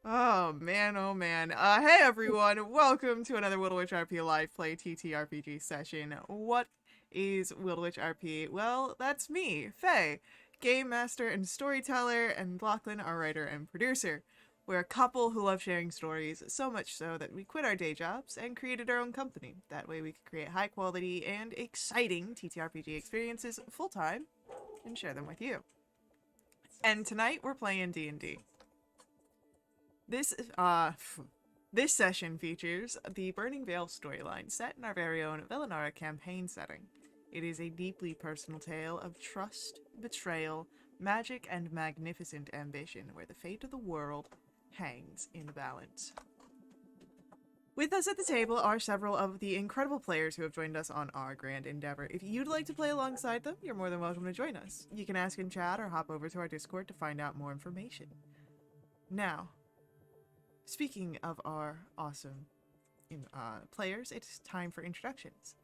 Oh man, oh man. Hey everyone, welcome to another Wildewitch RP Live Play TTRPG session. What is Wildewitch RP? Well, that's me, Faye, game master and storyteller, and Lachlan, our writer and producer. We're a couple who love sharing stories, so much so that we quit our day jobs and created our own company. That way we could create high quality and exciting TTRPG experiences full time and share them with you. And tonight we're playing D&D. This this session features the Burning Veil storyline set in our very own Velinara campaign setting. It is a deeply personal tale of trust, betrayal, magic, and magnificent ambition where the fate of the world hangs in the balance. With us at the table are several of the incredible players who have joined us on our grand endeavor. If you'd like to play alongside them, you're more than welcome to join us. You can ask in chat or hop over to our Discord to find out more information. Now, speaking of our awesome players, it's time for introductions.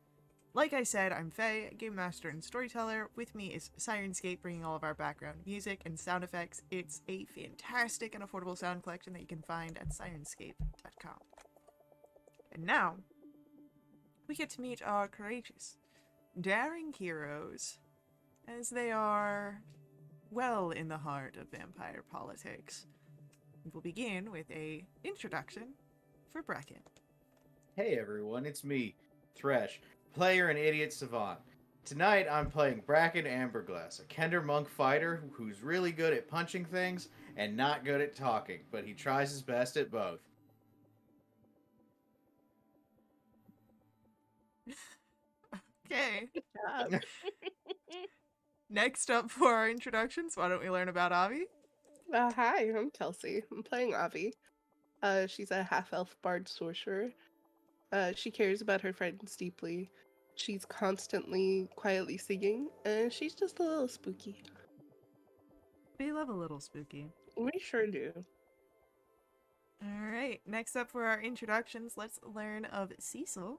Like I said, I'm Faye, game master and storyteller. With me is Sirenscape, bringing all of our background music and sound effects. It's a fantastic and affordable sound collection that you can find at sirenscape.com. And now, we get to meet our courageous, daring heroes, as they are well in the heart of vampire politics. We'll begin with a introduction for Bracken. Hey everyone, it's me, Thresh, player and idiot savant. Tonight I'm playing Bracken Amberglass, a Kender monk fighter who's really good at punching things and not good at talking, but he tries his best at both. Okay. job. Next up for our introductions, why don't we learn about Avi? Hi, I'm Kelsey. I'm playing Avi. She's a half-elf bard sorcerer. She cares about her friends deeply. She's constantly quietly singing, and she's just a little spooky. We love a little spooky. We sure do. Alright, next up for our introductions, let's learn of Cecil.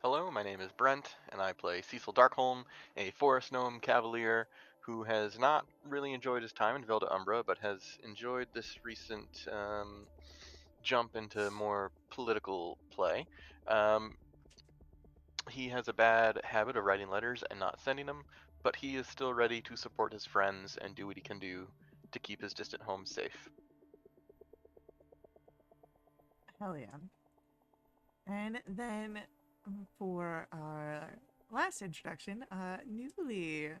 Hello, my name is Brent, and I play Cecil Darkholm, a Forest Gnome Cavalier who has not really enjoyed his time in Velda Umbra, but has enjoyed this recent jump into more political play. He has a bad habit of writing letters and not sending them, but he is still ready to support his friends and do what he can do to keep his distant home safe. Hell yeah. And then for our last introduction, newly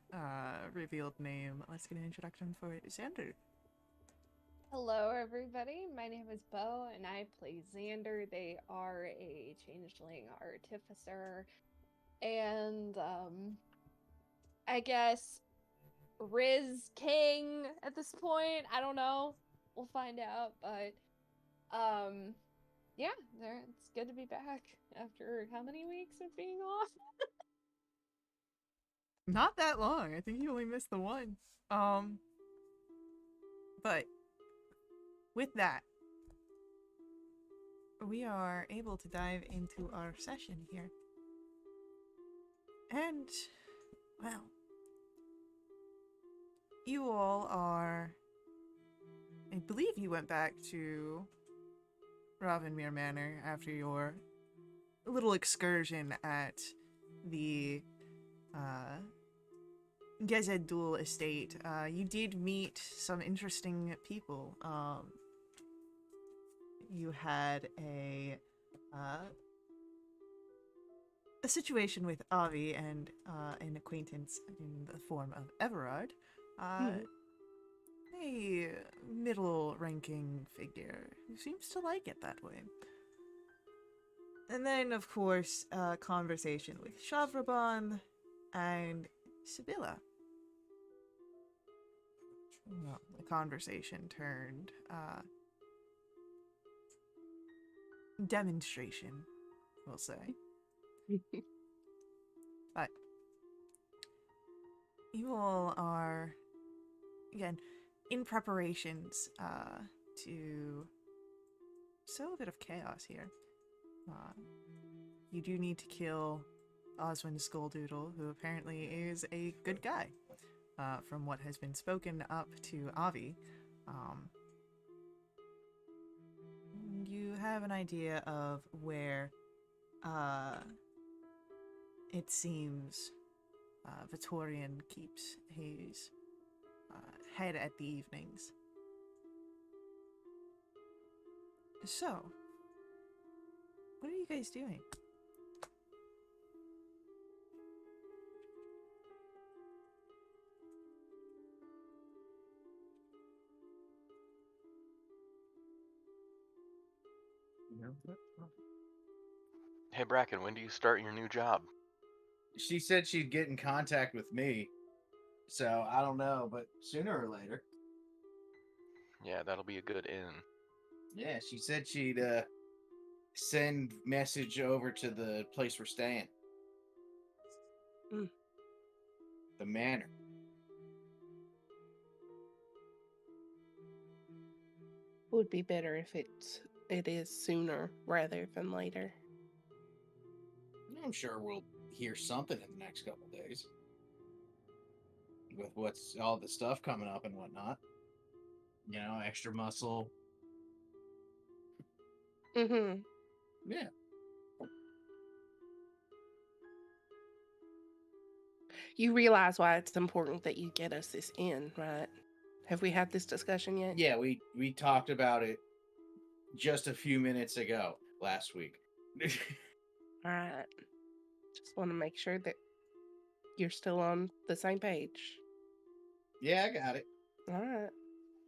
revealed name, let's get an introduction for Xander. Hello, everybody. My name is Bo, and I play Xander. They are a changeling artificer, and I guess Riz King at this point. I don't know. We'll find out, but yeah, it's good to be back after how many weeks of being off? Not that long. I think you only missed the one. But with that, we are able to dive into our session here. And, well, you all are... I believe you went back to Ravenmere Manor after your little excursion at the Gezed Duel estate. You did meet some interesting people. You had a situation with Avi and an acquaintance in the form of Everard. A middle-ranking figure who seems to like it that way. And then, of course, a conversation with Shavraban and Sibylla. Well, the conversation turned demonstration, we'll say. But you all are, again, in preparations to sow a bit of chaos here. You do need to kill Oswin Skulldoodle, who apparently is a good guy, from what has been spoken up to Avi. you have an idea of where it seems Vittorian keeps his head at the evenings? So, what are you guys doing? Hey Bracken, when do you start your new job? She said she'd get in contact with me, so I don't know, but sooner or later. Yeah, that'll be a good in. Yeah, she said she'd send message over to the place we're staying. Mm. The manor. Would be better if it is sooner rather than later. I'm sure we'll hear something in the next couple days. With what's all the stuff coming up and whatnot. You know, extra muscle. Mm-hmm. Yeah. You realize why it's important that you get us this in, right? Have we had this discussion yet? Yeah, we talked about it just a few minutes ago last week. All right. Just want to make sure that you're still on the same page. Yeah, I got it. All right.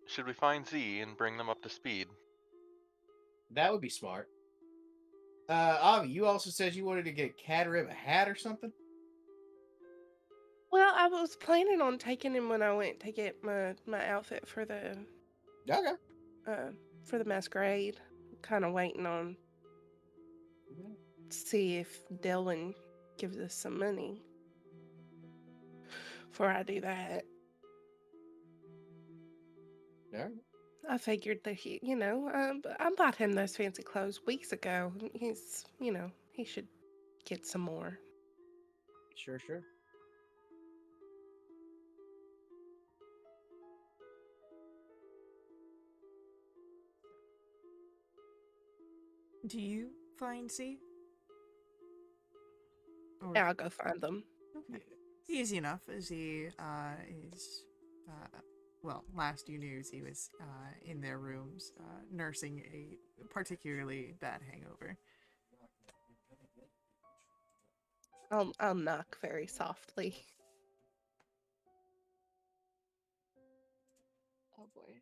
Should we find Z and bring them up to speed? That would be smart. Avi, you also said you wanted to get Catarib a hat or something? Well, I was planning on taking him when I went to get my outfit for the masquerade. Kind of waiting on see if Dylan gives us some money before I do that. Yeah. I figured that I bought him those fancy clothes weeks ago. He's, he should get some more. Sure. Do you find C? Or, Yeah, I'll go find them. okay. Easy enough. Z is, well, last you knew, Z was in their rooms nursing a particularly bad hangover. I'll knock very softly. Oh boy.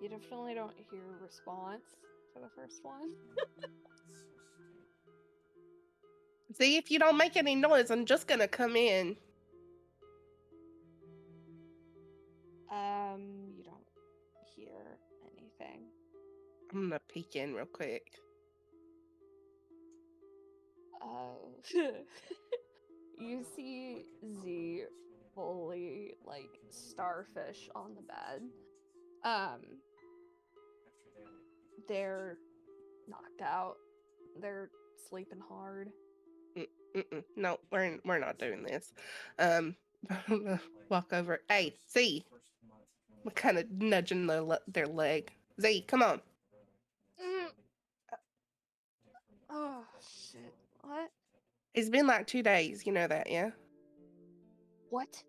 You definitely don't hear a response for the first one. See, if you don't make any noise, I'm just gonna come in. You don't hear anything. I'm gonna peek in real quick. You see Z fully like starfish on the bed. They're knocked out. They're sleeping hard. No, we're not doing this. Walk over. Hey, Z. I'm kind of nudging their leg. Z, come on. Oh shit! What? It's been like 2 days. You know that, yeah? What?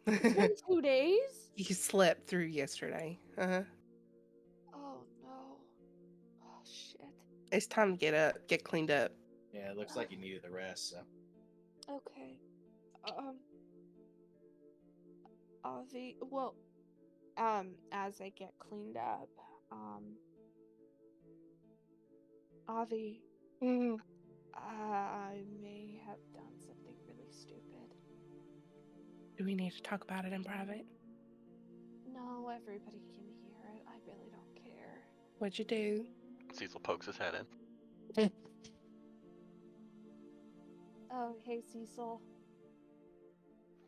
It's been 2 days? You slept through yesterday. Uh-huh. Oh no! Oh shit! It's time to get up, get cleaned up. Yeah, it looks like you needed the rest, so. Okay. Avi, well, as I get cleaned up, Avi, Mm. I may have done something really stupid. Do we need to talk about it in private? No, everybody can hear it. I really don't care. What'd you do? Cecil pokes his head in. Oh, hey, Cecil.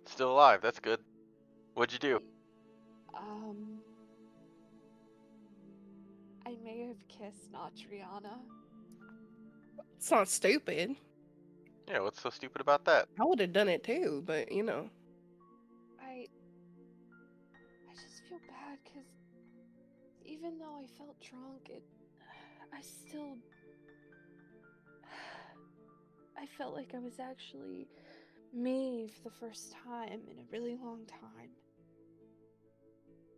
Still alive, that's good. What'd you do? I may have kissed Natriana. It's not stupid. Yeah, what's so stupid about that? I would have done it too, but I just feel bad because even though I felt drunk, I still, I felt like I was actually me for the first time in a really long time.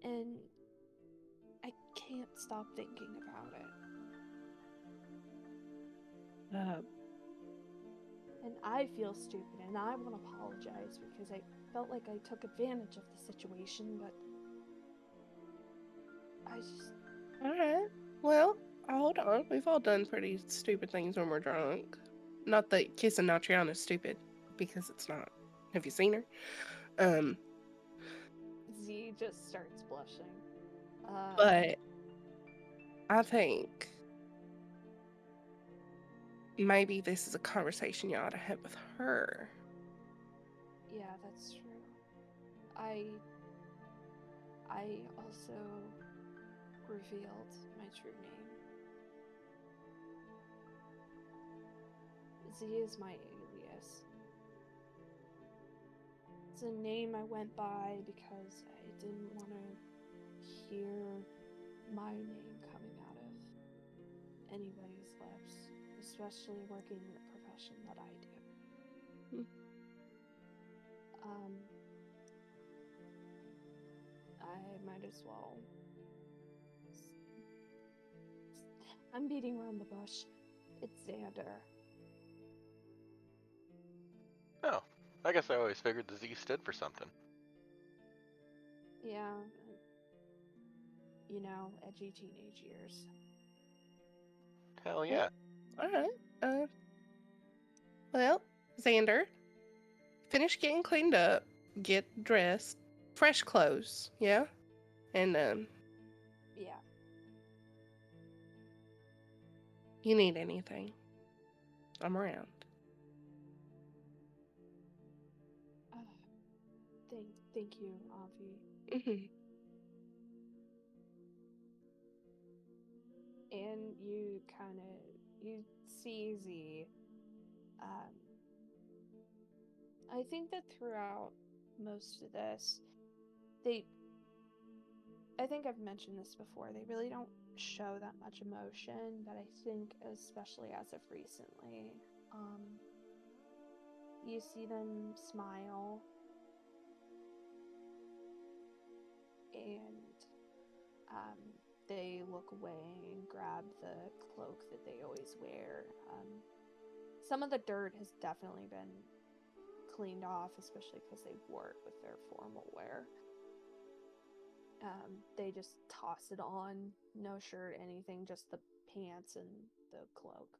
And I can't stop thinking about it. And I feel stupid, and I want to apologize because I felt like I took advantage of the situation, but I just... Alright. Well, hold on. We've all done pretty stupid things when we're drunk. Not that kissing Natriana is stupid, because it's not. Have you seen her? Z just starts blushing. But I think maybe this is a conversation you ought to have with her. Yeah, that's true. I also revealed my true name. Z is my alias. It's a name I went by because I didn't want to hear my name coming out of anybody's lips, especially working in the profession that I do. I might as well. I'm beating around the bush. It's Xander. Oh, I guess I always figured the Z stood for something. Yeah. You know, edgy teenage years. Hell yeah. Alright. Well, Xander, finish getting cleaned up, get dressed, fresh clothes, yeah? And, Yeah. you need anything, I'm around. Thank you, Avi. And you see Z. I think that throughout most of this, I think I've mentioned this before, they really don't show that much emotion, but I think especially as of recently, you see them smile and they look away and grab the cloak that they always wear. Some of the dirt has definitely been cleaned off, especially because they wore it with their formal wear. They just toss it on, no shirt, anything, just the pants and the cloak.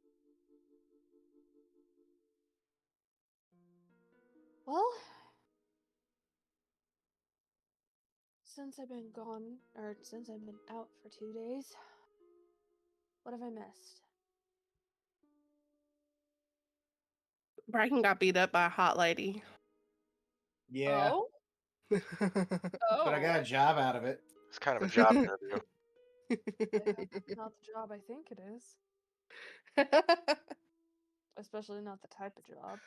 Well, since I've been gone, or since I've been out for 2 days, what have I missed? Bracken got beat up by a hot lady. Yeah, Oh? but I got a job out of it. It's kind of a job interview. Yeah, not the job I think it is. Especially not the type of job.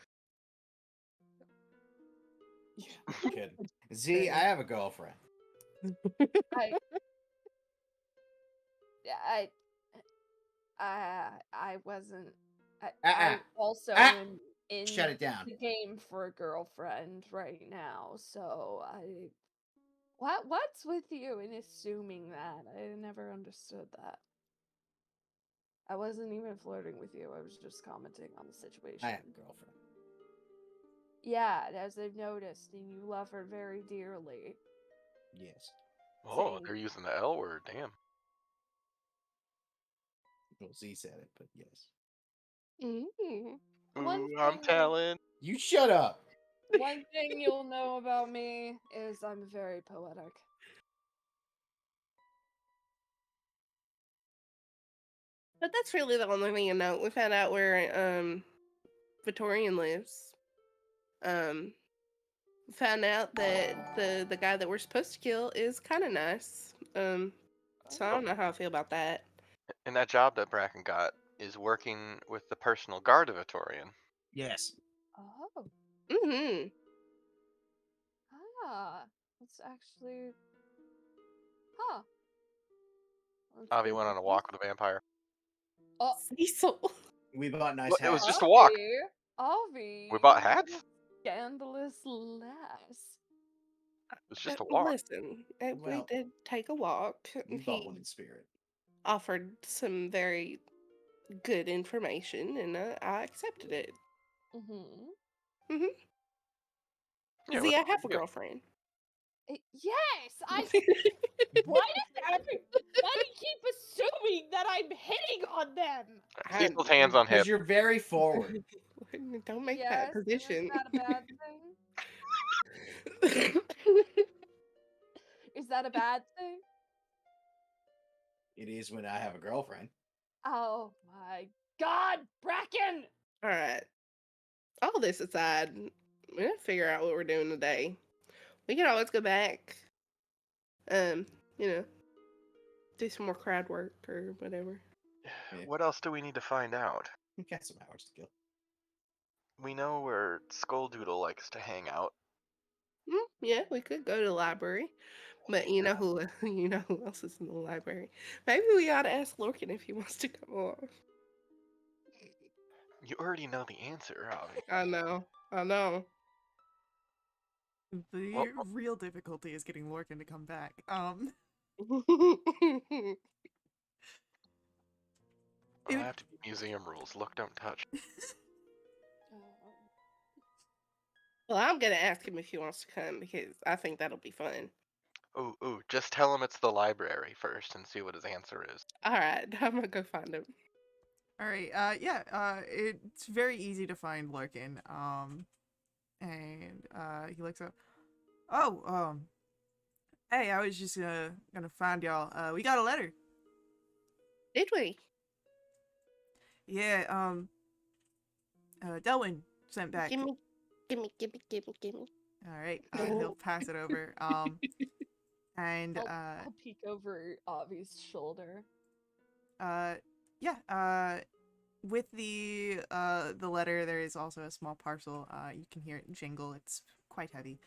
Yeah, kidding. Z, I have a girlfriend. I wasn't. Uh-uh. I also Ah! am in Shut it down. the game for a girlfriend right now, so what's with you in assuming that? I never understood that. I wasn't even flirting with you. I was just commenting on the situation. I have a girlfriend. Yeah, as I've noticed, and you love her very dearly. Yes. Oh, Same. they're using the L word. Damn. Well, Z said it, but yes. One Ooh, I'm thing- telling. You shut up. One thing you'll know about me is I'm very poetic. But that's really the only thing you know. We found out where Victorian lives. Found out that the guy that we're supposed to kill is kind of nice. So I don't know how I feel about that. And that job that Bracken got is working with the personal guard of Vitorian. Yes. Oh. Mm-hmm. Ah. That's actually... Huh. Let's Avi go went for on a this. walk with a vampire. Oh, Cecil. We bought nice Well, it was hats. just a walk. Avi, We bought what a hats? scandalous lass. It was just a walk. Listen, we Well, did take a walk. you And bought one he in spirit. offered some very good information, and I accepted it. Mm-hmm. Yeah, See, what's I the have a big deal? girlfriend. Yes, why does everybody keep assuming that I'm hitting on them? Cecil's hands on Because hip. you're very forward. Don't make that Yes, and is position. that a bad thing? Is that a bad thing? It is when I have a girlfriend. Oh my God, Bracken! All right. All this aside, we're gonna figure out what we're doing today. We can always go back, um, you know, do some more crowd work or whatever. Yeah. What else do we need to find out? We got some hours to kill. We know where Skulldoodle likes to hang out. Yeah, we could go to the library, but you know who you know who else is in the library. Maybe we ought to ask Lorcan if he wants to come along. You already know the answer, Avi. I know. The Well, real difficulty is getting Lorcan to come back. It'll have to be museum rules. Look, don't touch. Well, I'm gonna ask him if he wants to come because I think that'll be fun. Ooh, just tell him it's the library first and see what his answer is. All right, I'm gonna go find him. All right. It's very easy to find Lorcan. And he looks up. Oh, hey, I was just gonna find y'all. We got a letter. Did we? Yeah. Delwyn sent back. Gimme. All right. He'll pass it over. And I'll peek over Avi's shoulder. with the letter, there is also a small parcel. You can hear it jingle. It's quite heavy.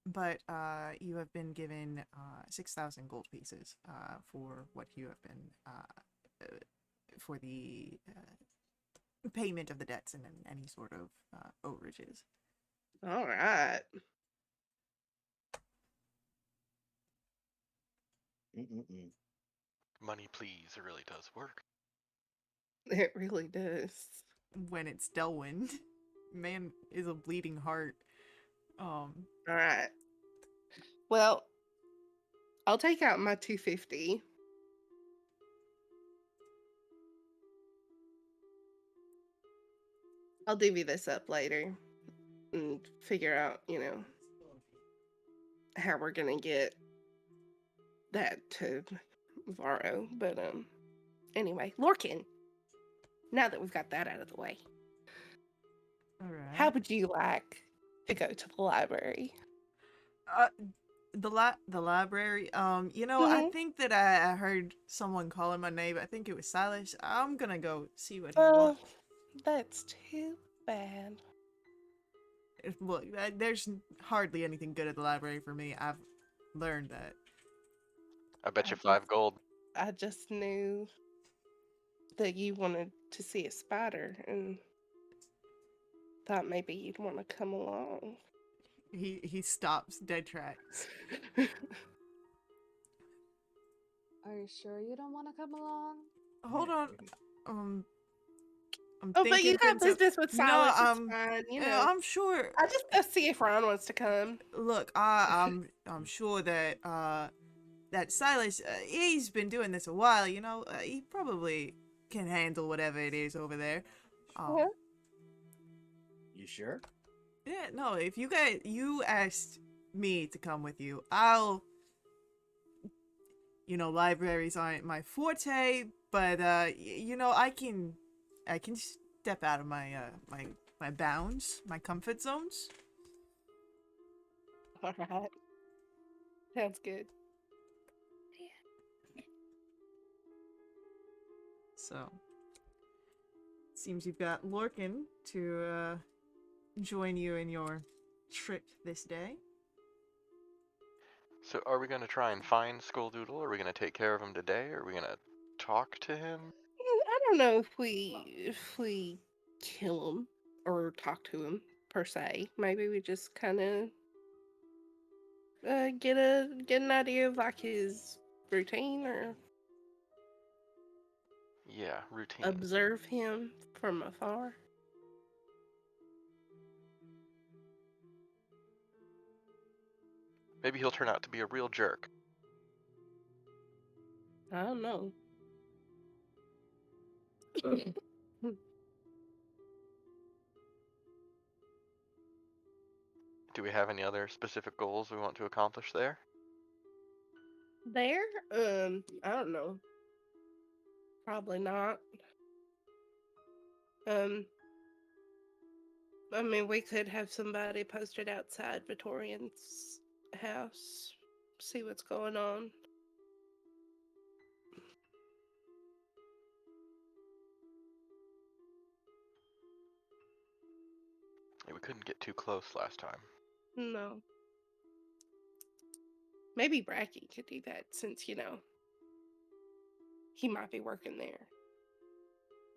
But you have been given 6,000 gold pieces for what you have been for the payment of the debts and any sort of overages. All right. Money, please. It really does work. It really does. When it's Delwyn, man is a bleeding heart. All right. Well, I'll take out my 250. I'll divvy this up later and figure out, how we're gonna get that to Varro. But anyway, Lorcan. Now that we've got that out of the way, All right. how would you like to go to the library? The library. I Mhm. think that I heard someone calling my name. I think it was Silas. I'm gonna go see what he Oh, wants. that's too bad. Look, there's hardly anything good at the library for me. I've learned that. I bet you I 5 gold. I just knew that you wanted to see a spider and thought maybe you'd want to come along. He stops dead tracks. Are you sure you don't want to come along? Hold on. I'm Oh, but you thinking got things up. business with No, Silas. It's fine. I'm sure. I just go see if Ron wants to come. Look, I'm sure that that Silas, he's been doing this a while. He probably can handle whatever it is over there. Yeah. You sure? Yeah, no. If you asked me to come with you, libraries aren't my forte, but I can step out of my my bounds, my comfort zones. All right. Sounds good. So, seems you've got Lorcan to join you in your trip this day. So are we going to try and find Skulldoodle? Are we going to take care of him today? Are we going to talk to him? I don't know if we kill him or talk to him per se. Maybe we just kind of get an idea of like his routine or Yeah, routine. observe him from afar. Maybe he'll turn out to be a real jerk. I don't know. Do we have any other specific goals we want to accomplish there? There? I don't know. Probably not. Um, I mean, we could have somebody posted outside Victorian's house, see what's going on. We couldn't get too close last time. No. Maybe Bracky could do that since, he might be working there.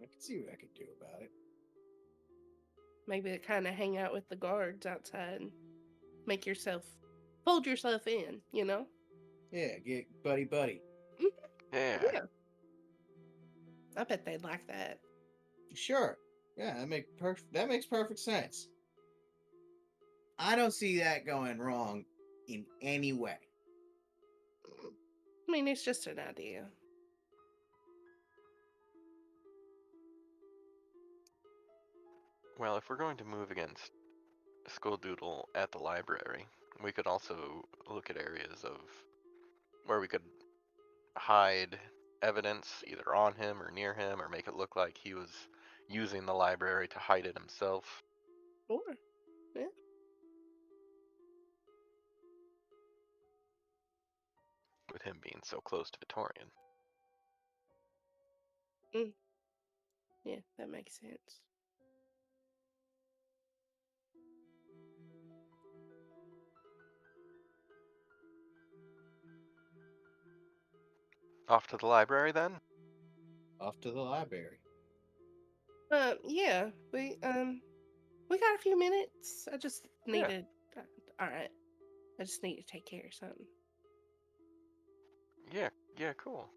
I can see what I could do about it. Maybe to kind of hang out with the guards outside and fold yourself in, Yeah, get buddy. Yeah. Yeah. I bet they'd like that. Sure. Yeah, that makes perfect sense. I don't see that going wrong in any way. I mean, it's just an idea. Well, if we're going to move against Skulldoodle at the library, we could also look at areas of where we could hide evidence either on him or near him, or make it look like he was using the library to hide it himself. Or, yeah. With him being so close to Victorian. Yeah, that makes sense. Off to the library then? Off to the library. Yeah, we got a few minutes. I just need to. All right, I just need to take care of something. Yeah, cool.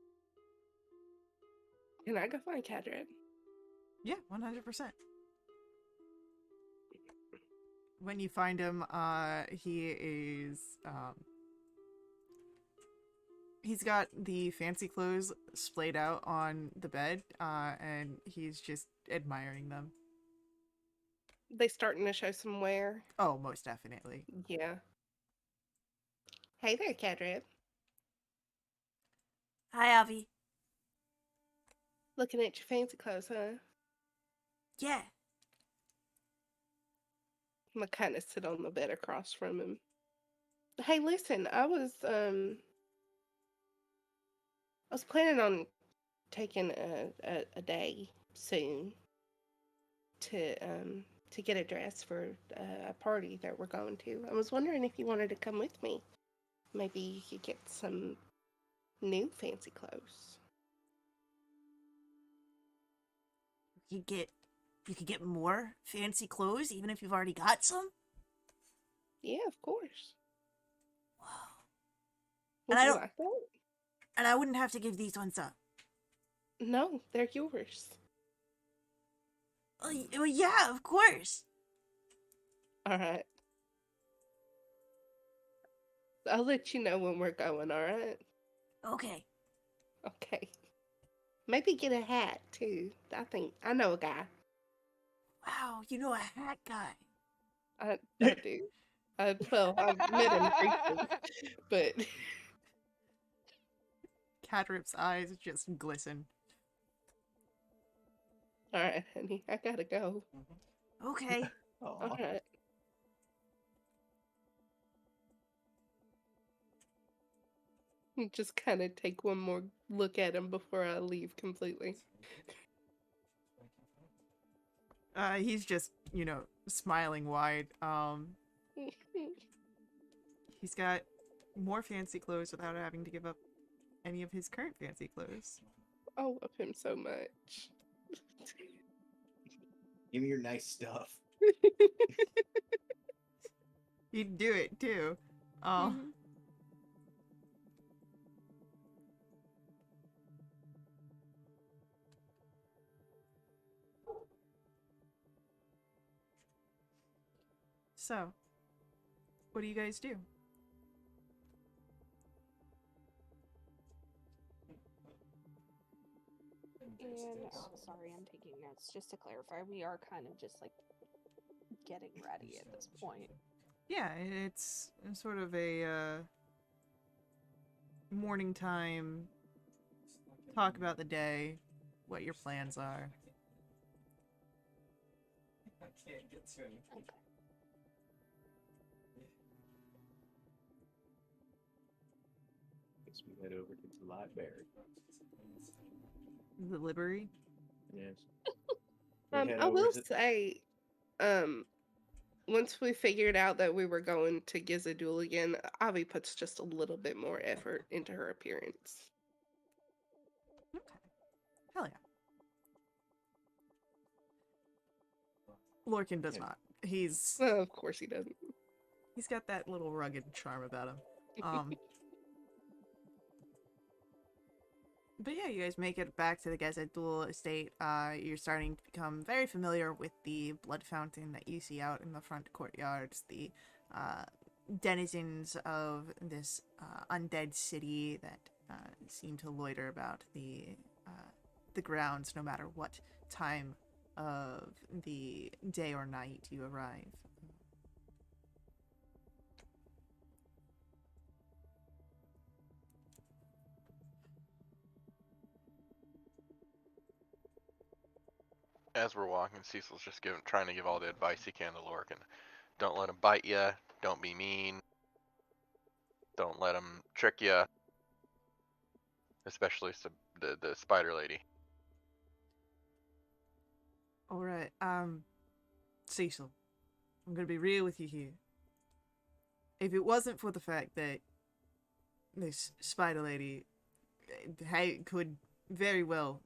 Can I go find Cadred? Yeah, 100%. When you find him, he is, he's got the fancy clothes splayed out on the bed, and he's just admiring them. They starting to show some wear. Oh, most definitely. Yeah. Hey there, Cadred. Hi, Avi. Looking at your fancy clothes, huh? Yeah. I'm gonna kind of sit on the bed across from him. Hey, listen, I was planning on taking a day soon to get a dress for a party that we're going to. I was wondering if you wanted to come with me. Maybe you could get some new fancy clothes. You could get more fancy clothes even if you've already got some? Yeah, of course. Wow. Would And I you don't- like that? And I wouldn't have to give these ones up. No, they're yours. Well, yeah, of course. All right. I'll let you know when we're going, all right? Okay. Okay. Maybe get a hat, too. I know a guy. Wow, you know a hat guy. I do. Well, I met him briefly, but Cadrip's eyes just glisten. all right, honey, I gotta go. Okay. All right. Just kind of take one more look at him before I leave completely. He's just, smiling wide. He's got, more fancy clothes without having to give up any of his current fancy clothes. I love him so much. Give me your nice stuff. He'd do it too. Oh. Mhm. So, what do you guys do? And oh, sorry, I'm taking notes. Just to clarify, we are kind of just like getting ready at this point. Yeah, it's sort of a morning time. Talk about the day, what your plans are. Okay. Guess we head over to the library. The library. Yes. We head I over will to- say, once we figured out that we were going to Gizadul again, Avi puts just a little bit more effort into her appearance. Okay. Hell yeah. Lorcan does Yeah. not. He's Of course he doesn't. got that little rugged charm about him. But yeah, you guys make it back to the Gazadul estate. You're starting to become very familiar with the blood fountain that you see out in the front courtyards, the denizens of this undead city that seem to loiter about the grounds no matter what time of the day or night you arrive. As we're walking, Cecil's just trying to give all the advice he can to Lorcan. Don't let him bite you. Don't be mean. Don't let him trick you. Especially the spider lady. Alright, Cecil, I'm gonna be real with you here. If it wasn't for the fact that this spider lady could very well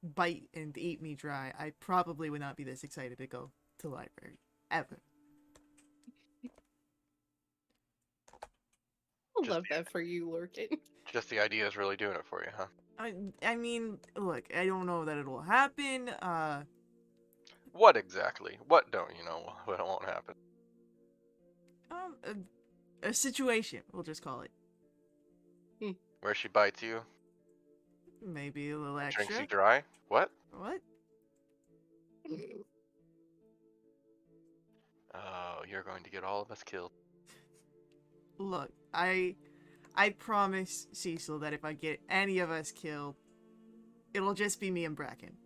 bite and eat me dry, I probably would not be this excited to go to the library. Ever. I love that for you, Lorcan. Just the idea is really doing it for you, huh? I mean, look, I don't know that it'll happen. What exactly? What don't you know what won't happen? A situation, we'll just call it. Where she bites you, Maybe a little drinks extra. you dry? What? What? Oh, you're going to get all of us killed. Look, I promise Cecil that if I get any of us killed, it'll just be me and Bracken.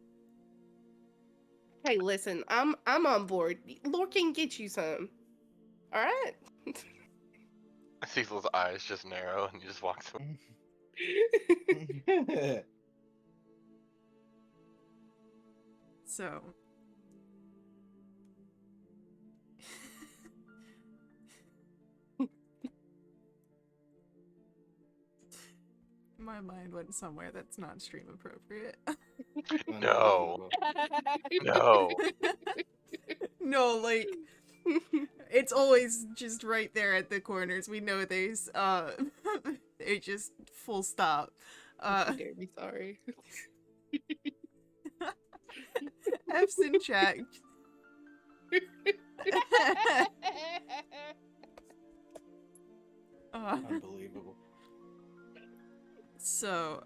Hey, listen, I'm on board. Lorcan, get you some. All right. Cecil's eyes just narrow and he just walks away. So, my mind went somewhere that's not stream appropriate. No. No. No, like it's always just right there at the corners. We know there's it's just full stop. You dare be sorry. F's in chat. Unbelievable. So,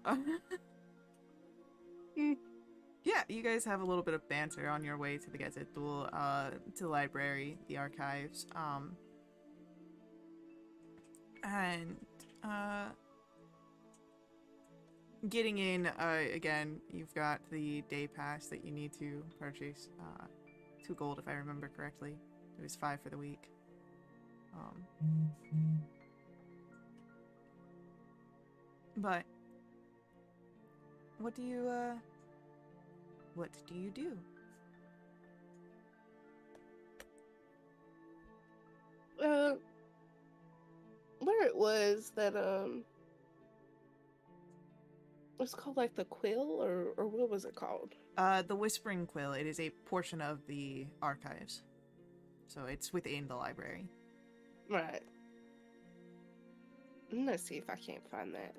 yeah, you guys have a little bit of banter on your way to the Gazette-Duel, to the library, the archives, and, getting in, again, you've got the day pass that you need to purchase, 2 gold if I remember correctly. It was 5 for the week. But what do you do? where it was that it's called like the quill, or what was it called? The Whispering Quill. It is a portion of the archives. So it's within the library. Right. I'm gonna see if I can't find that.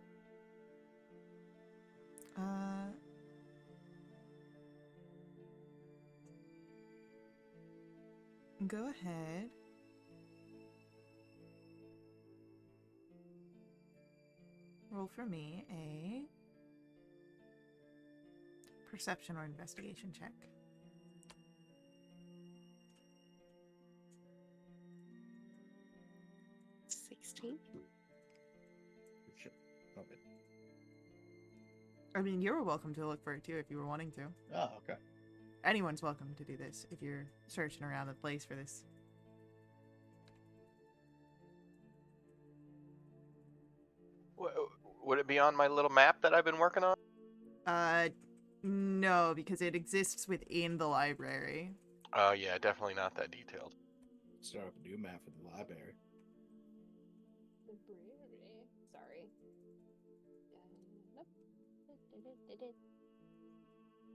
Go ahead. Roll for me a perception or investigation check. 16. Shit. Love it. I mean, you're welcome to look for it too if you were wanting to. Oh, okay. Anyone's welcome to do this if you're searching around the place for this. Would it be on my little map that I've been working on? No, because it exists within the library. Oh yeah, definitely not that detailed. Start up a new map for the library. Library. Sorry. Nope.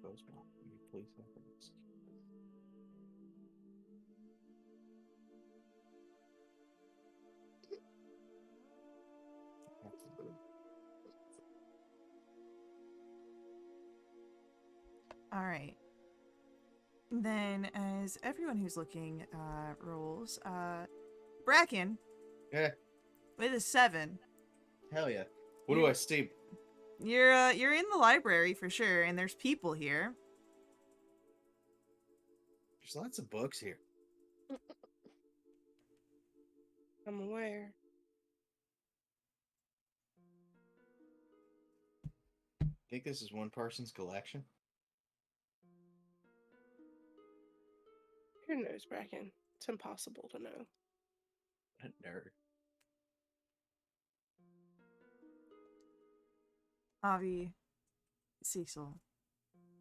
Those not. Will you please have this? All right. Then, as everyone who's looking rolls, Bracken Yeah. with a 7. Hell yeah. What do I see? You're in the library for sure, and there's people here. There's lots of books here. I'm aware. Think this is one person's collection? Who knows, Bracken? It's impossible to know. What a nerd. Avi, Cecil,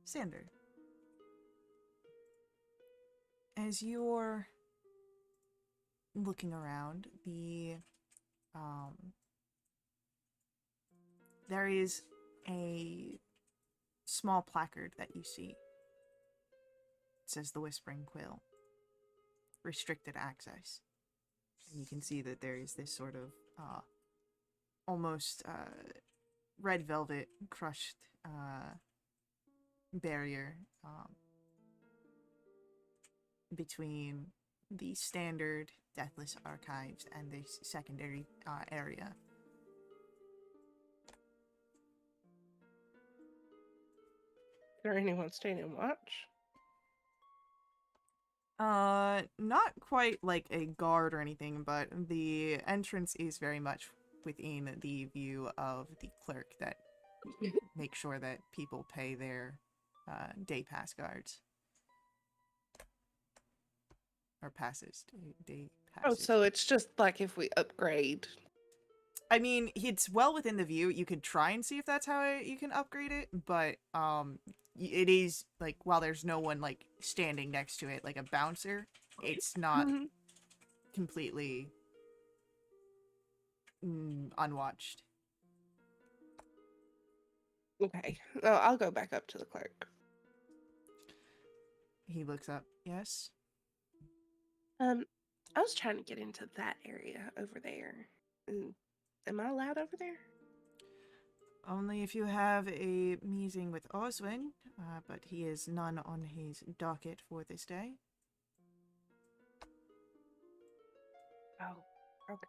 Sander. As you're looking around, there is a small placard that you see. It says the Whispering Quill. Restricted access. And you can see that there is this sort of almost red velvet crushed barrier between the standard Deathless Archives and the secondary area. Is there anyone standing watch? Not quite like a guard or anything, but the entrance is very much within the view of the clerk that make sure that people pay their day pass guards. Or passes. Day Oh, passes. so it's just like if we upgrade. I mean, it's well within the view. You could try and see if that's how you can upgrade it, but it is like while there's no one like standing next to it like a bouncer, it's not completely unwatched. Okay. Oh, I'll go back up to the clerk. He looks up. Yes. I was trying to get into that area over there. Am I allowed over there? Only if you have a meeting with Oswin, but he is none on his docket for this day. Oh, okay.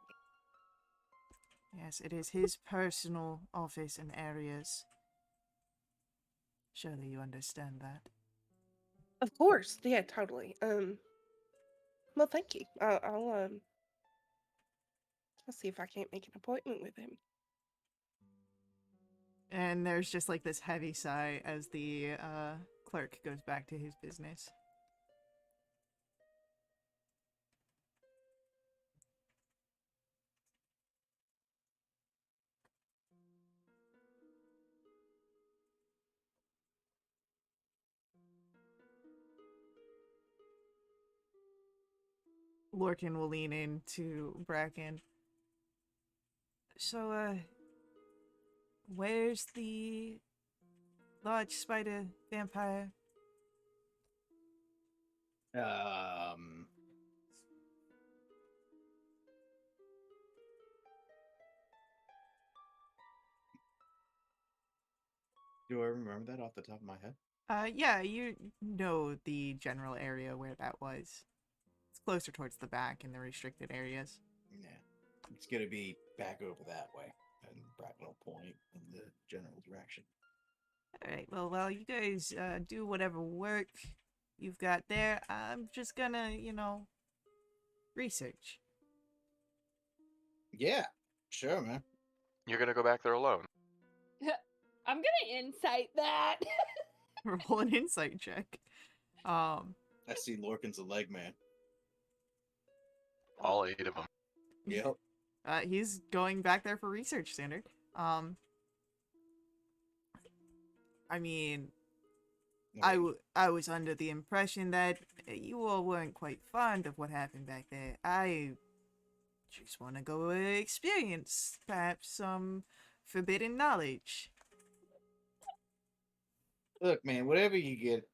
Yes, it is his personal office and areas. Surely you understand that. Of course. Yeah, totally. Well, thank you. I'll see if I can't make an appointment with him. And there's just like this heavy sigh as the clerk goes back to his business. Lorcan will lean into Bracken. So, where's the large spider vampire? Do I remember that off the top of my head? Yeah, you know the general area where that was. It's closer towards the back in the restricted areas. Yeah. It's gonna be back over that way. And Bracken will point in the general direction. Alright, well, while you guys do whatever work you've got there, I'm just gonna, research. Yeah, sure, man. You're gonna go back there alone. I'm gonna insight that. Roll an insight check. I see Lorcan's a leg man. All 8 of them. Yep. He's going back there for research, Standard. I mean, I was under the impression that you all weren't quite fond of what happened back there. I just want to go experience perhaps some forbidden knowledge. Look, man, whatever you get,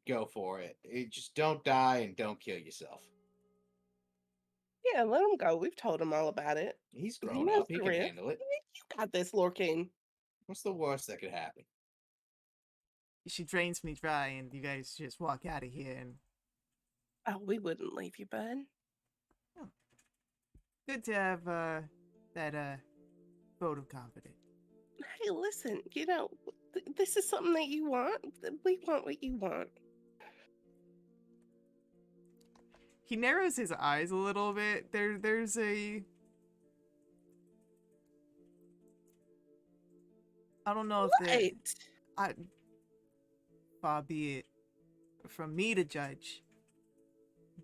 go for it. Just don't die and don't kill yourself. Yeah, let him go. We've told him all about it. He's He grown knows up. He the can risk. handle it. You got this, Lorcan. What's the worst that could happen? She drains me dry, and you guys just walk out of here. And Oh, we wouldn't leave you, bud. good to have that vote of confidence. Hey, listen, this is something that you want. We want what you want. He narrows his eyes a little bit. There's a... I don't know if far be it from me to judge,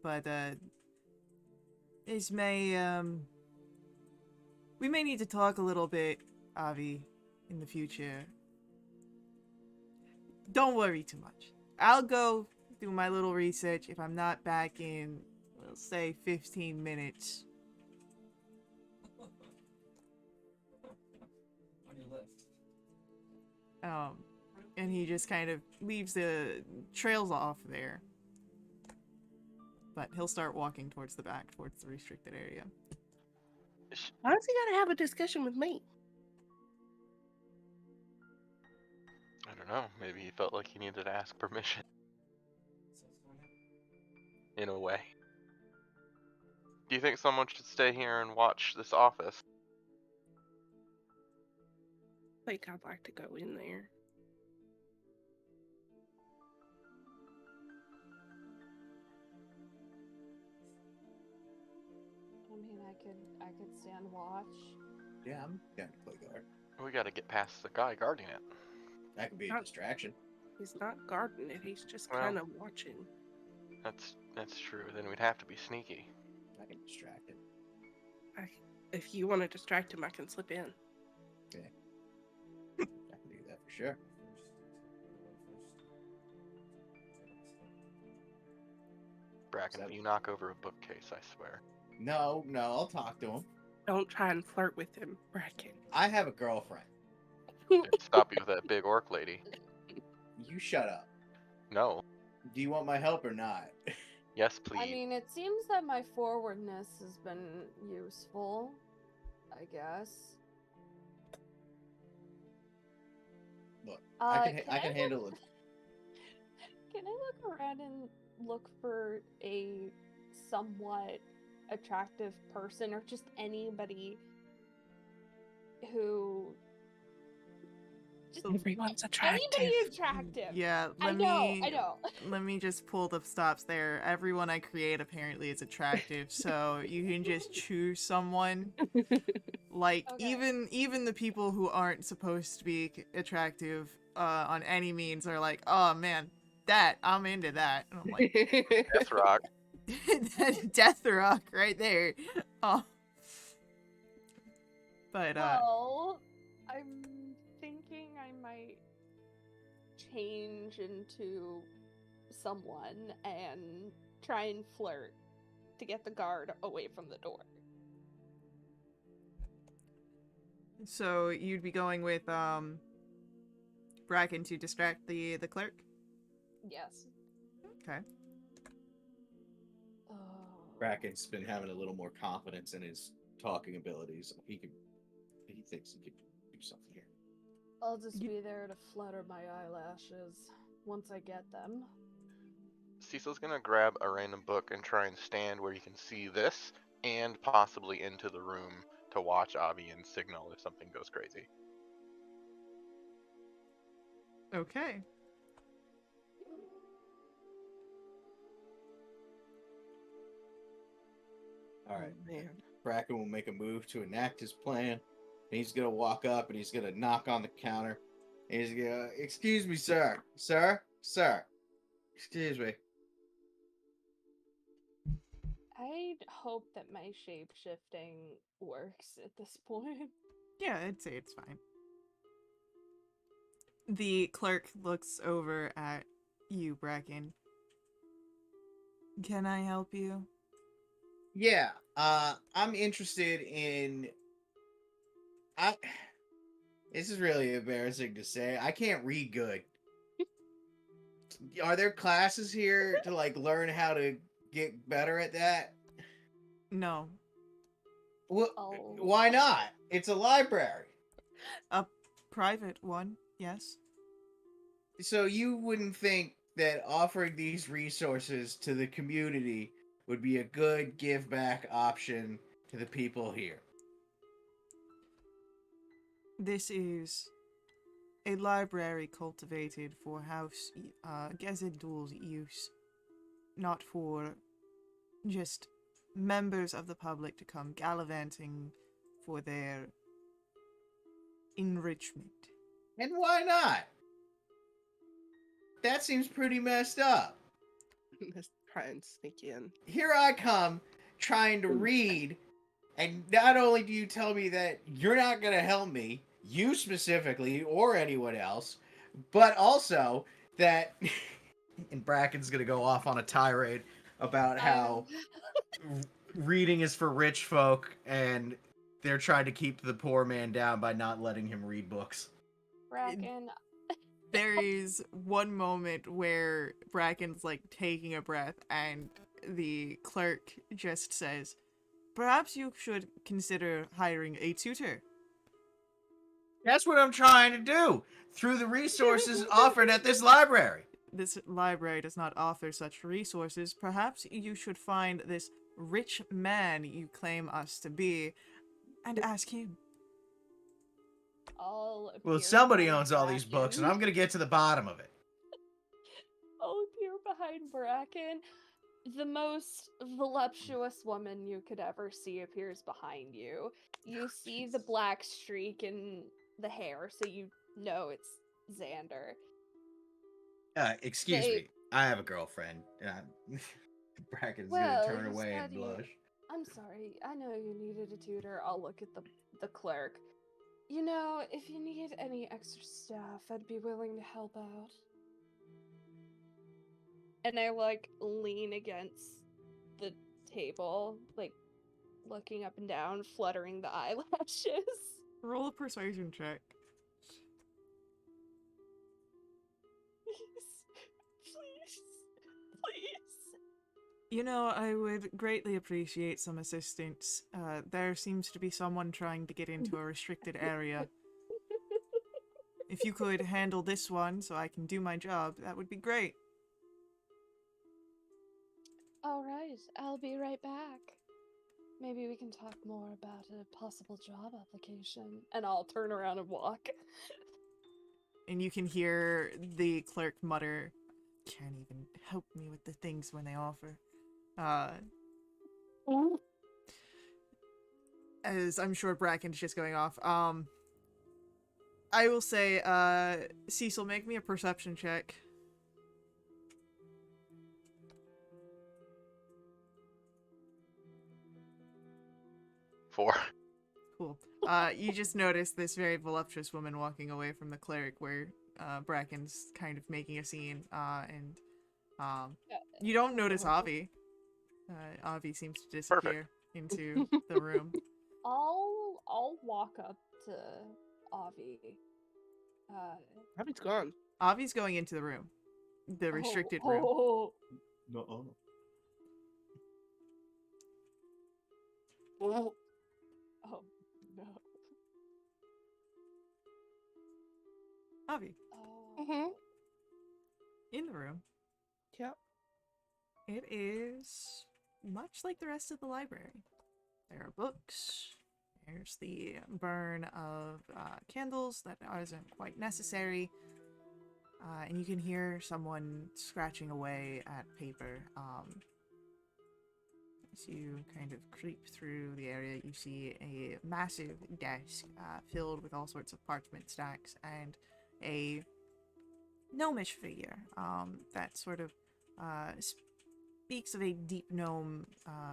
but this may we may need to talk a little bit, Avi, in the future. Don't worry too much. I'll go do my little research. If I'm not back in, we'll say 15 minutes. On your left. And he just kind of leaves the trails off there. But he'll start walking towards the back, towards the restricted area. Why does he gotta have a discussion with me? I don't know. Maybe he felt like he needed to ask permission. In a way. Do you think someone should stay here and watch this office? I think I'd like to go in there. I mean, I could stand watch. Yeah, I'm down to play guard. We gotta get past the guy guarding it. That could be a Not- distraction. He's not guarding it. He's just Well- kind of watching. That's true. Then we'd have to be sneaky. I can distract him. If you want to distract him, I can slip in. I can do that for sure. Bracken, if Seven. you knock over a bookcase, I swear. No, I'll talk to him. Don't try and flirt with him, Bracken. I have a girlfriend. It'd stop you with that big orc lady. You shut up. No. Do you want my help or not? Yes, please. I mean, it seems that my forwardness has been useful, I guess. Look, I can look- handle it. Can I look around and look for a somewhat attractive person or just anybody who Everyone's attractive. anybody attractive? Yeah, I know. let me just pull the stops there. Everyone I create apparently is attractive, so you can just choose someone. Like Okay. even the people who aren't supposed to be attractive on any means are like, oh man, I'm into that. And I'm like, Death Rock. Death Rock right there. Oh. But Well, I'm thinking I might change into someone and try and flirt to get the guard away from the door. So you'd be going with Bracken to distract the clerk? Yes. Okay. Oh. Bracken's been having a little more confidence in his talking abilities. He thinks he could do something here. I'll just You- be there to flutter my eyelashes once I get them. Cecil's gonna grab a random book and try and stand where you can see this, and possibly into the room to watch Avi and signal if something goes crazy. Okay. All right. Oh, man. Bracken will make a move to enact his plan. And he's gonna walk up and he's gonna knock on the counter. And he's gonna, excuse me, sir, sir, excuse me. I'd hope that my shape shifting works at this point. Yeah, I'd say it's fine. The clerk looks over at you, Bracken. Can I help you? Yeah, I'm interested in. I. This is really embarrassing to say. I can't read good. Are there classes here to like learn how to get better at that? No. Well, Oh. why not? It's a library. A private one, yes. So you wouldn't think that offering these resources to the community would be a good give back option to the people here. This is a library cultivated for House Gezidul's use, not for just members of the public to come gallivanting for their enrichment. And why not? That seems pretty messed up. Let's try and sneak in. Here I come trying to read, and not only do you tell me that you're not going to help me, you specifically, or anyone else, but also that. And Bracken's going to go off on a tirade about how reading is for rich folk and they're trying to keep the poor man down by not letting him read books. Bracken, There is one moment where Bracken's like taking a breath and the clerk just says, "Perhaps you should consider hiring a tutor." That's what I'm trying to do through the resources offered at this library. This library does not offer such resources. Perhaps you should find this rich man you claim us to be and ask him. I'll Well, appear somebody behind owns all these books, and Bracken. I'm going to get to the bottom of it. I'll appear behind Bracken. The most voluptuous woman you could ever see appears behind you. You see the black streak in the hair, so you know it's Xander. Excuse They- me. I have a girlfriend. Bracken's Well, going to turn you away said and you- blush. I'm sorry, I know you needed a tutor. I'll look at the clerk. You know, if you need any extra staff, I'd be willing to help out. And I like lean against the table, like looking up and down, fluttering the eyelashes. Roll a persuasion check. Please, please. You know, I would greatly appreciate some assistance. There seems to be someone trying to get into a restricted area. If you could handle this one so I can do my job, that would be great. All right, I'll be right back. Maybe we can talk more about a possible job application. And I'll turn around and walk. And you can hear the clerk mutter, "Can't even help me with the things when they offer." As I'm sure Bracken's just going off. I will say, Cecil, make me a perception check. Four. Cool. You just notice this very voluptuous woman walking away from the cleric where Bracken's kind of making a scene, and you don't notice Avi. Avi seems to disappear into the room. I'll walk up to Avi. Avi's gone. Avi's going into the room. The restricted room. Oh, No. Oh, oh no. Avi, Oh. mm-hmm. in the room. Yep. It is much like the rest of the library. There are books. There's the burn of candles that isn't quite necessary. And you can hear someone scratching away at paper. As you kind of creep through the area, you see a massive desk filled with all sorts of parchment stacks and a gnomish figure that sort of speaks of a deep gnome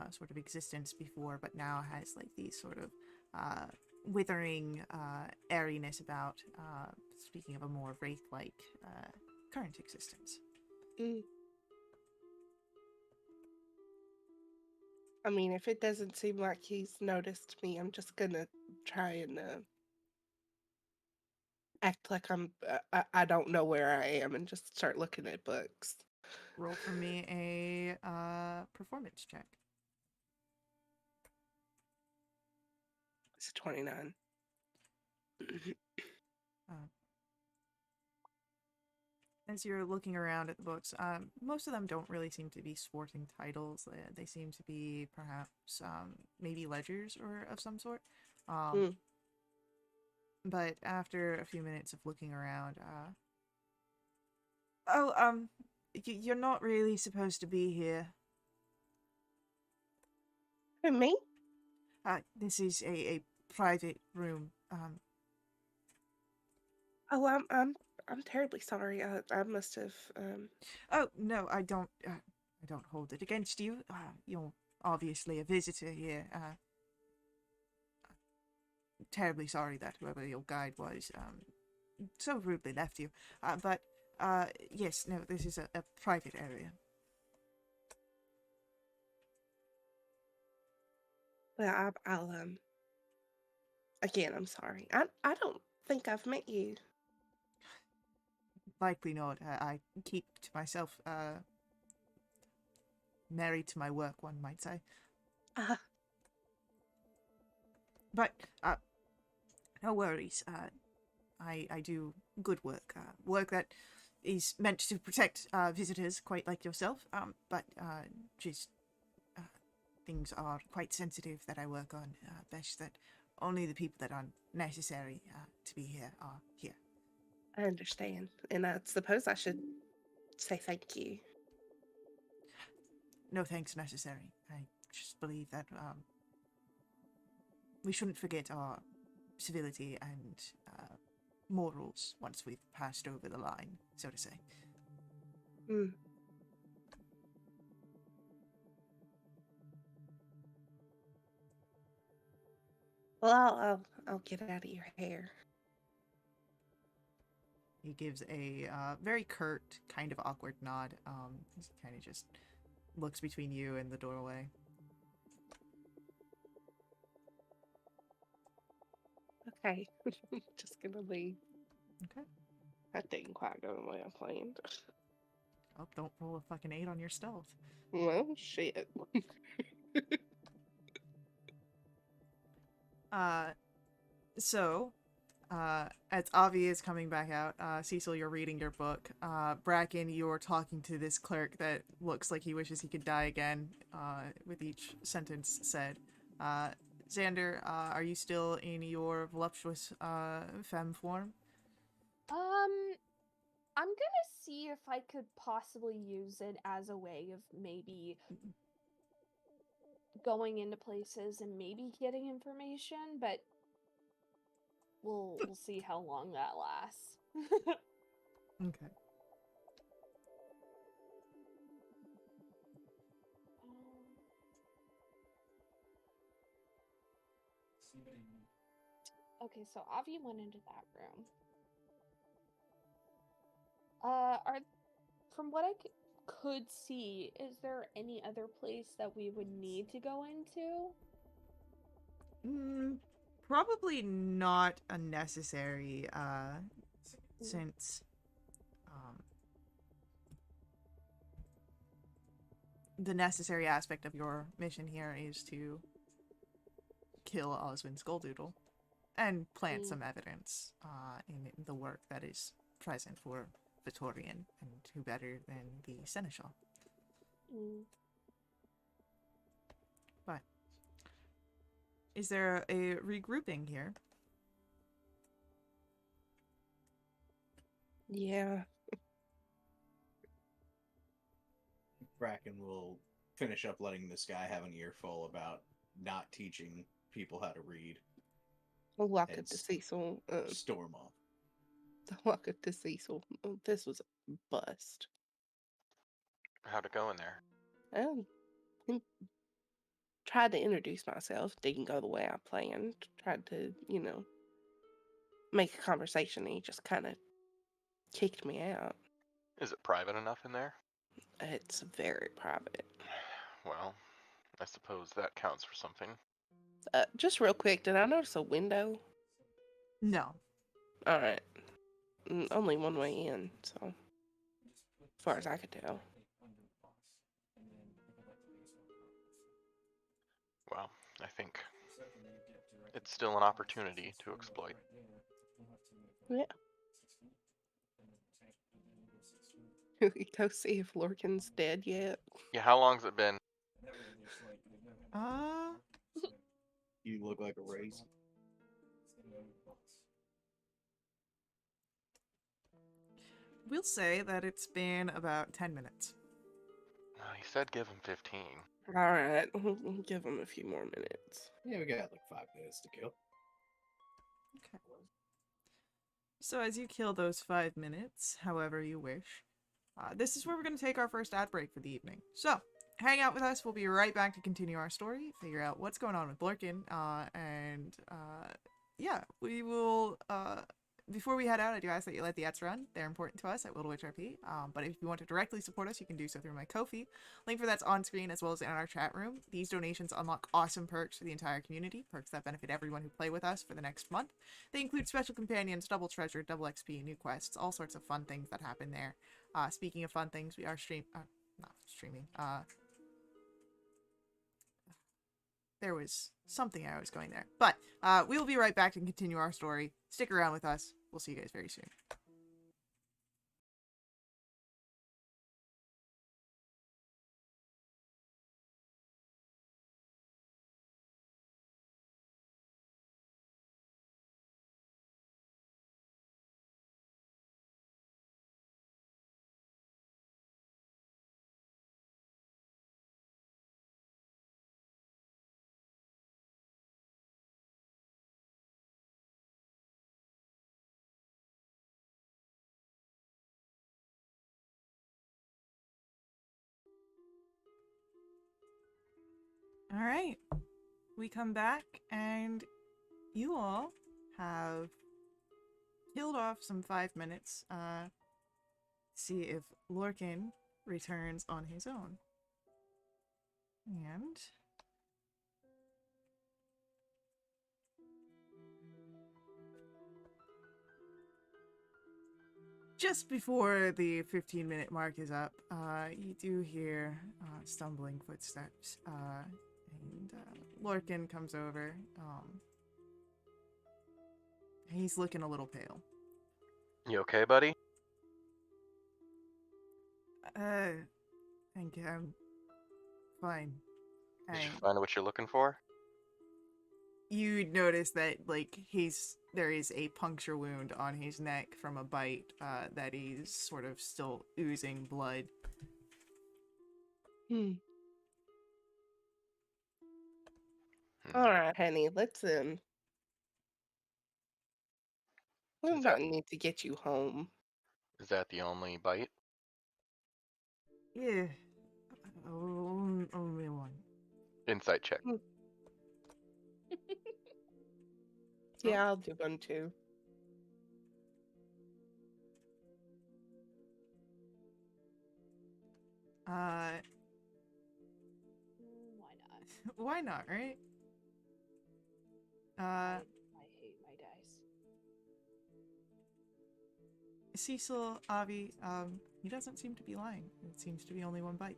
sort of existence before, but now has like these sort of withering airiness about, speaking of a more wraith-like current existence. Mm. I mean, if it doesn't seem like he's noticed me, I'm just gonna try and act like I don't know where I am and just start looking at books. Roll for me a performance check. It's 29. As you're looking around at the books, most of them don't really seem to be sporting titles. They seem to be perhaps maybe ledgers or of some sort. But after a few minutes of looking around, you're not really supposed to be here. Who, me? This is a private room. Oh, I'm terribly sorry. I must have. Oh no, I don't hold it against you. You're obviously a visitor here. Terribly sorry that whoever your guide was so rudely left you. But yes, no, this is a private area. Well, I'll Again, I'm sorry. I don't think I've met you. Likely not. I keep to myself. Married to my work, one might say. But no worries. I do good work. Work that is meant to protect visitors, quite like yourself. But just things are quite sensitive that I work on. Best that only the people that are necessary to be here are here. I understand, and I suppose I should say thank you. No thanks necessary. I just believe that we shouldn't forget our civility and morals once we've passed over the line, so to say. Hmm. Well, I'll get out of your hair. He gives a very curt, kind of awkward nod. He kind of just looks between you and the doorway. Okay, just gonna leave. Okay. That didn't quite go the way I planned. Oh, don't roll a fucking 8 on your stealth. Well, shit. So, as Avi is coming back out, Cecil, you're reading your book. Bracken, you're talking to this clerk that looks like he wishes he could die again, with each sentence said. Xander, are you still in your voluptuous, femme form? I'm gonna see if I could possibly use it as a way of maybe going into places and maybe getting information, but we'll see how long that lasts. Okay. Okay, so Avi went into that room. From what I could see, is there any other place that we would need to go into? probably not a necessary, since, the necessary aspect of your mission here is to kill Oswin Skulldoodle and plant some evidence, in the work that is present for Vitorian, and who better than the Seneschal. But is there a regrouping here? Yeah. Bracken will finish up letting this guy have an earful about not teaching people how to read. I'll walk And up to Cecil. storm off. I'll walk up to Cecil. Oh, this was a bust. How'd it go in there? I tried to introduce myself. Didn't go the way I planned. Tried to, make a conversation. And he just kind of kicked me out. Is it private enough in there? It's very private. Well, I suppose that counts for something. Just real quick, did I notice a window? No. All right. Only one way in, so as far as I could tell. Well, I think it's still an opportunity to exploit. Yeah. Go see if Lorcan's dead yet. Yeah, how long's it been? You look like a race. We'll say that it's been about 10 minutes. He said give him 15. All right, we'll give him a few more minutes. Yeah, we got like 5 minutes to kill. Okay. So as you kill those 5 minutes, however you wish, this is where we're going to take our first ad break for the evening. So, hang out with us. We'll be right back to continue our story, figure out what's going on with Blurkin, and yeah, we will, before we head out, I do ask that you let the ads run. They're important to us at Wildewitch RP, but if you want to directly support us, you can do so through my Ko-fi. Link for that's on screen as well as in our chat room. These donations unlock awesome perks for the entire community, perks that benefit everyone who play with us for the next month. They include special companions, double treasure, double XP, new quests, all sorts of fun things that happen there. Speaking of fun things, we are not streaming, there was something I was going there. But we will be right back to continue our story. Stick around with us. We'll see you guys very soon. All right, we come back and you all have killed off some 5 minutes. See if Lorcan returns on his own. And just before the 15-minute mark is up, you do hear stumbling footsteps, and Lorcan comes over. He's looking a little pale. You okay, buddy? Thank you. I'm fine. Did you find what you're looking for? You notice that, like, there is a puncture wound on his neck from a bite, that is sort of still oozing blood. All right, honey, let's we might need to get you home. Is that the only bite? Yeah. Only one. Insight check. Yeah, I'll do one too. Why not? Why not, right? Cecil, Avi, he doesn't seem to be lying. It seems to be only one bite.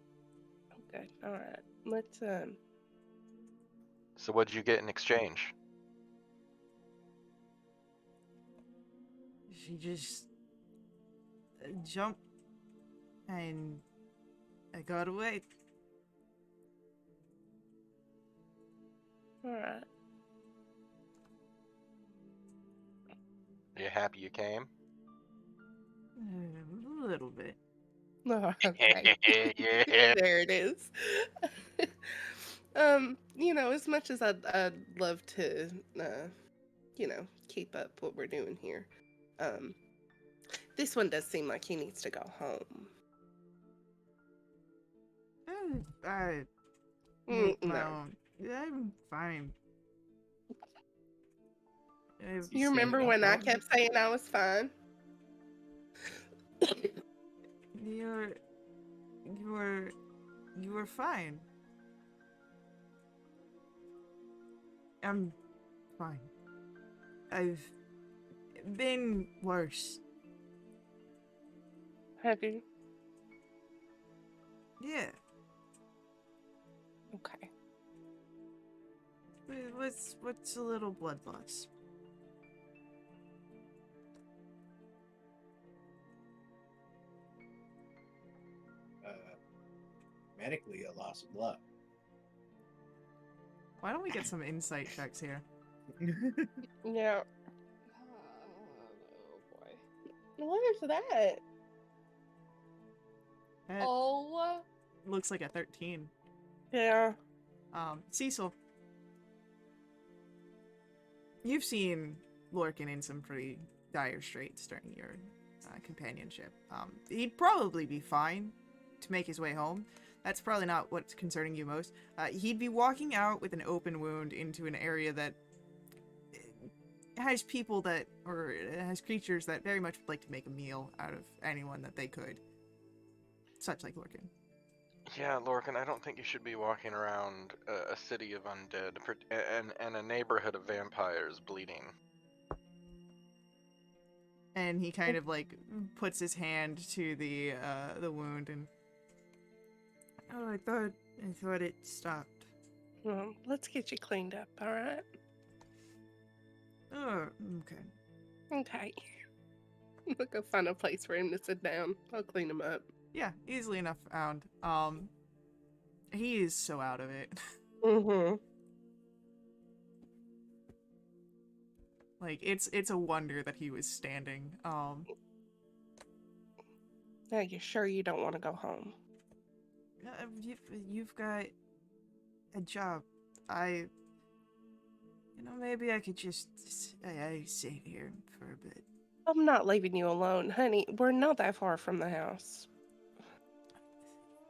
Okay, all right. Let's So what'd you get in exchange? She just jumped and I got away. all right. Are you happy you came? A little bit. Oh, okay. Yeah. There it is. As much as I'd love to, keep up what we're doing here, um, this one does seem like he needs to go home. I make my No. own. I'm fine. Is he You remember standing up when I now? kept saying I was fine? You're, you were fine. I'm fine. I've been worse. Have you? Yeah. Okay. What's a little blood loss? Medically, a loss of blood. Why don't we get some insight checks here? Yeah. Oh boy. Where's that? That Oh, looks like a 13. Yeah. Cecil, you've seen Lorcan in some pretty dire straits during your companionship. He'd probably be fine to make his way home. That's probably not what's concerning you most. He'd be walking out with an open wound into an area that has people that, or has creatures that very much would like to make a meal out of anyone that they could. Such like Lorcan. Yeah, Lorcan, I don't think you should be walking around a city of undead and a neighborhood of vampires bleeding. And he kind of like puts his hand to the wound and I thought it stopped. Well, let's get you cleaned up, all right? Oh, okay. Okay. We'll go find a place for him to sit down. I'll clean him up. Yeah, easily enough found. He is so out of it. Mm-hmm. Like it's a wonder that he was standing. Now, you sure you don't want to go home? You've got a job. Maybe I could just I stay here for a bit. I'm not leaving you alone, honey. We're not that far from the house.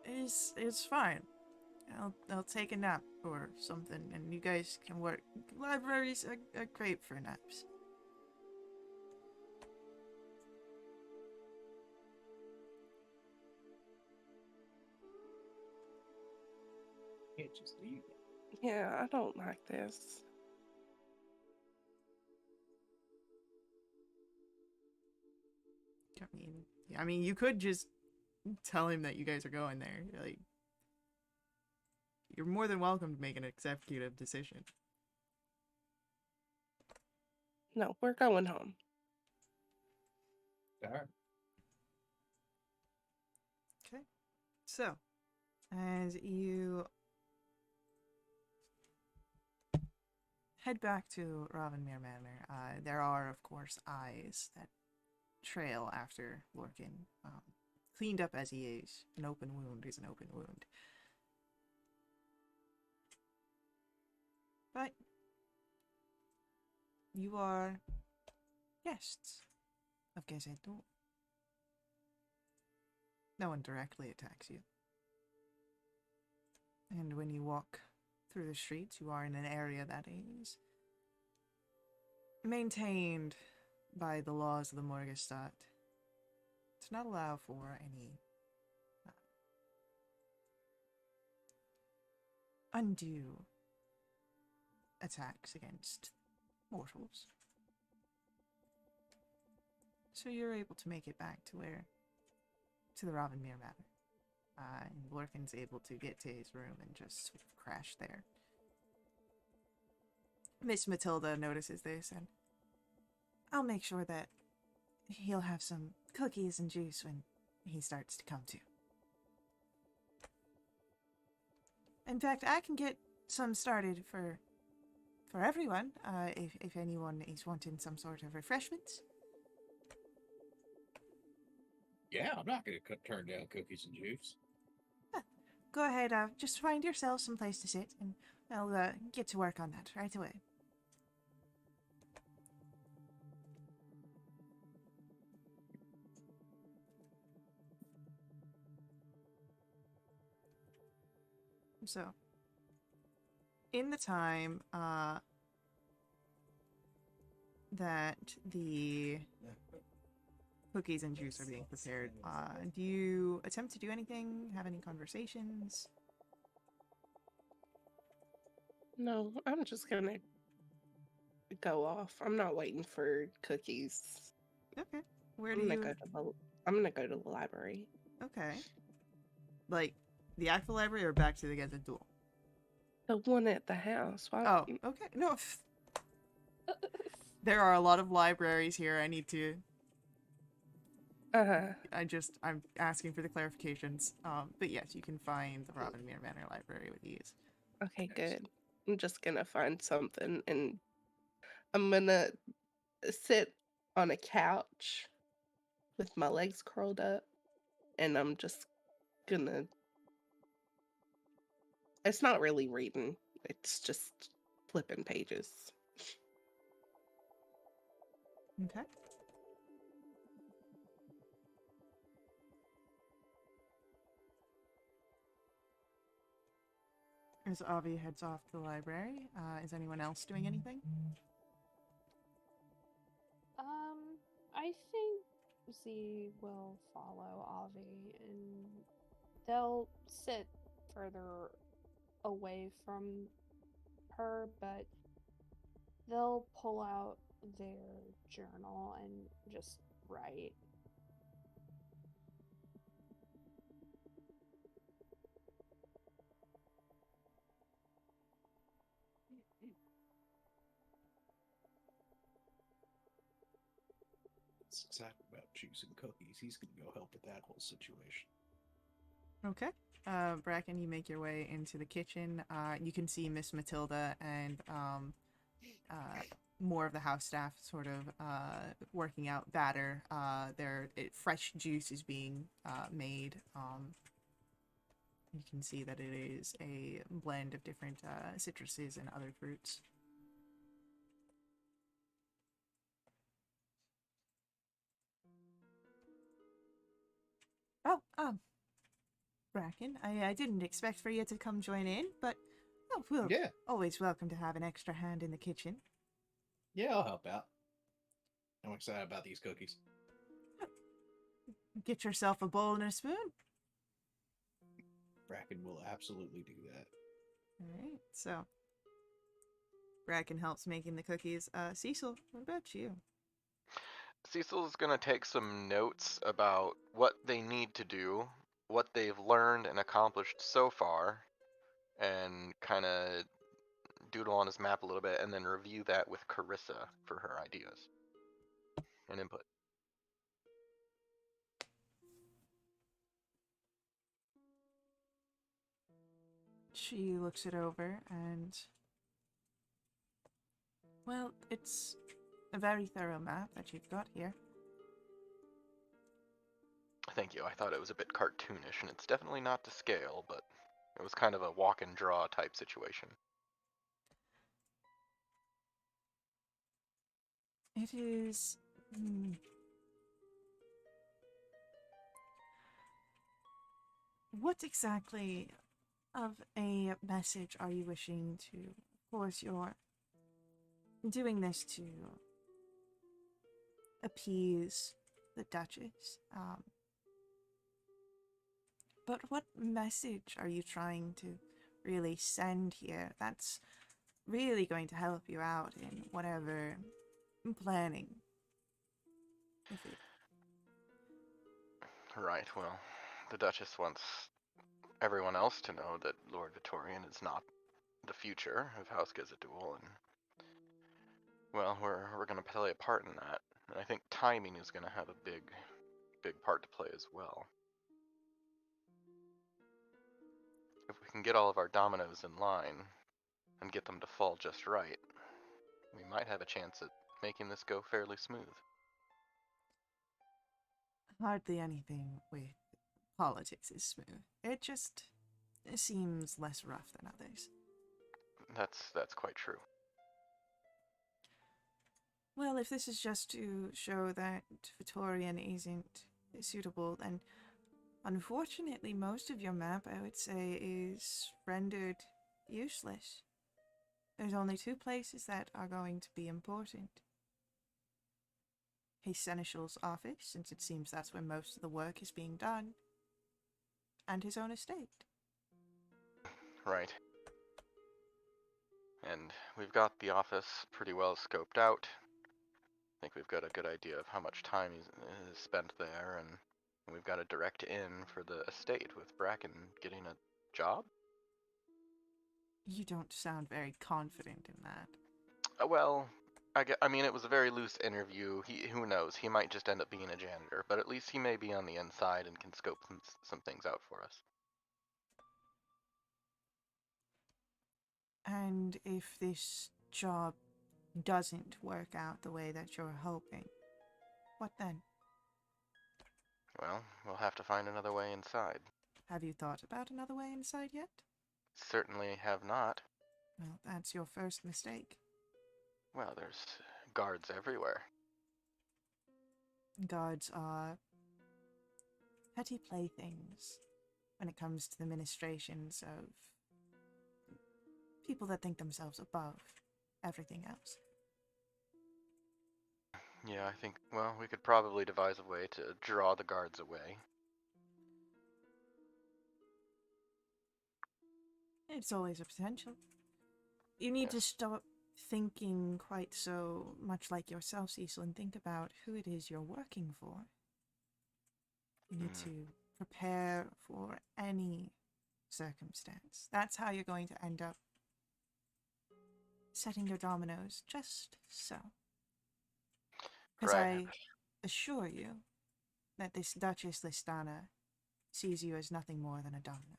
It's fine. I'll take a nap or something, and you guys can work. Libraries are great for naps. Can't just leave. Yeah, I don't like this. I mean, you could just tell him that you guys are going there. Like, you're more than welcome to make an executive decision. No, we're going home. All right. Okay. So, as you head back to Ravenmere Manor, there are, of course, eyes that trail after Lorcan. Cleaned up as he is, an open wound is an open wound. But you are guests of Gazetto. No one directly attacks you. And when you walk through the streets, you are in an area that is maintained by the laws of the Morgenstadt to not allow for any undue attacks against mortals. So you're able to make it back to the Robinmere Manor. And Lorcan's able to get to his room and just sort of crash there. Miss Matilda notices this, and I'll make sure that he'll have some cookies and juice when he starts to come to. In fact, I can get some started for everyone, if anyone is wanting some sort of refreshments. Yeah, I'm not going to turn down cookies and juice. Go ahead, just find yourself some place to sit, and I'll get to work on that right away. So, in the time that the cookies and juice are being prepared, do you attempt to do anything? Have any conversations? No, I'm just gonna go off. I'm not waiting for cookies. Okay. Where I'm do gonna you... go to the I'm gonna go to the library. Okay. Like, the actual library or back to the Gazette Duel? The one at the house. Why? Oh, okay. No. There are a lot of libraries here. I need to... I'm asking for the clarifications. But yes, you can find the Robinmere Manor Library with ease. Okay, good. I'm just gonna find something and I'm gonna sit on a couch with my legs curled up and I'm just gonna... It's not really reading. It's just flipping pages. Okay. As Avi heads off to the library, is anyone else doing anything? I think Z will follow Avi and they'll sit further away from her, but they'll pull out their journal and just write. It's exactly about juice and cookies. He's going to go help with that whole situation. Okay. Bracken, you make your way into the kitchen. You can see Miss Matilda and more of the house staff sort of working out batter. Fresh juice is being made. You can see that it is a blend of different citruses and other fruits. Oh, Bracken, I didn't expect for you to come join in, but we're Yeah. always welcome to have an extra hand in the kitchen. Yeah, I'll help out. I'm excited about these cookies. Get yourself a bowl and a spoon. Bracken will absolutely do that. Alright, so Bracken helps making the cookies. Cecil, what about you? Cecil's gonna take some notes about what they need to do, what they've learned and accomplished so far, and kind of doodle on his map a little bit, and then review that with Carissa for her ideas and input. She looks it over and... Well, it's a very thorough map that you've got here. Thank you. I thought it was a bit cartoonish, and it's definitely not to scale, but it was kind of a walk and draw type situation. It is... What exactly of a message are you wishing to... Of course, you're doing this to appease the Duchess. But what message are you trying to really send here? That's really going to help you out in whatever planning. Right, well, the Duchess wants everyone else to know that Lord Victorian is not the future of House Gazadul, and, well, we're going to play a part in that. And I think timing is going to have a big part to play as well. If we can get all of our dominoes in line and get them to fall just right, we might have a chance at making this go fairly smooth. Hardly anything with politics is smooth. It seems less rough than others. That's quite true. Well, if this is just to show that Victorian isn't suitable, then unfortunately most of your map, I would say, is rendered useless. There's only two places that are going to be important. His seneschal's office, since it seems that's where most of the work is being done, and his own estate. Right. And we've got the office pretty well scoped out. I think we've got a good idea of how much time is spent there, and we've got a direct in for the estate with Bracken getting a job? You don't sound very confident in that. Well, I mean, it was a very loose interview. Who knows? He might just end up being a janitor, but at least he may be on the inside and can scope some things out for us. And if this job doesn't work out the way that you're hoping, what then? Well, we'll have to find another way inside. Have you thought about another way inside yet? Certainly have not. Well, that's your first mistake. Well, there's guards everywhere. Guards are petty playthings when it comes to the ministrations of people that think themselves above everything else. Yeah, I think, well, we could probably devise a way to draw the guards away. It's always a potential. You need to Yes. stop thinking quite so much like yourself, Cecil, and think about who it is you're working for. You need to prepare for any circumstance. That's how you're going to end up setting your dominoes just so. Because Right. I assure you that this Duchess Listana sees you as nothing more than a domino.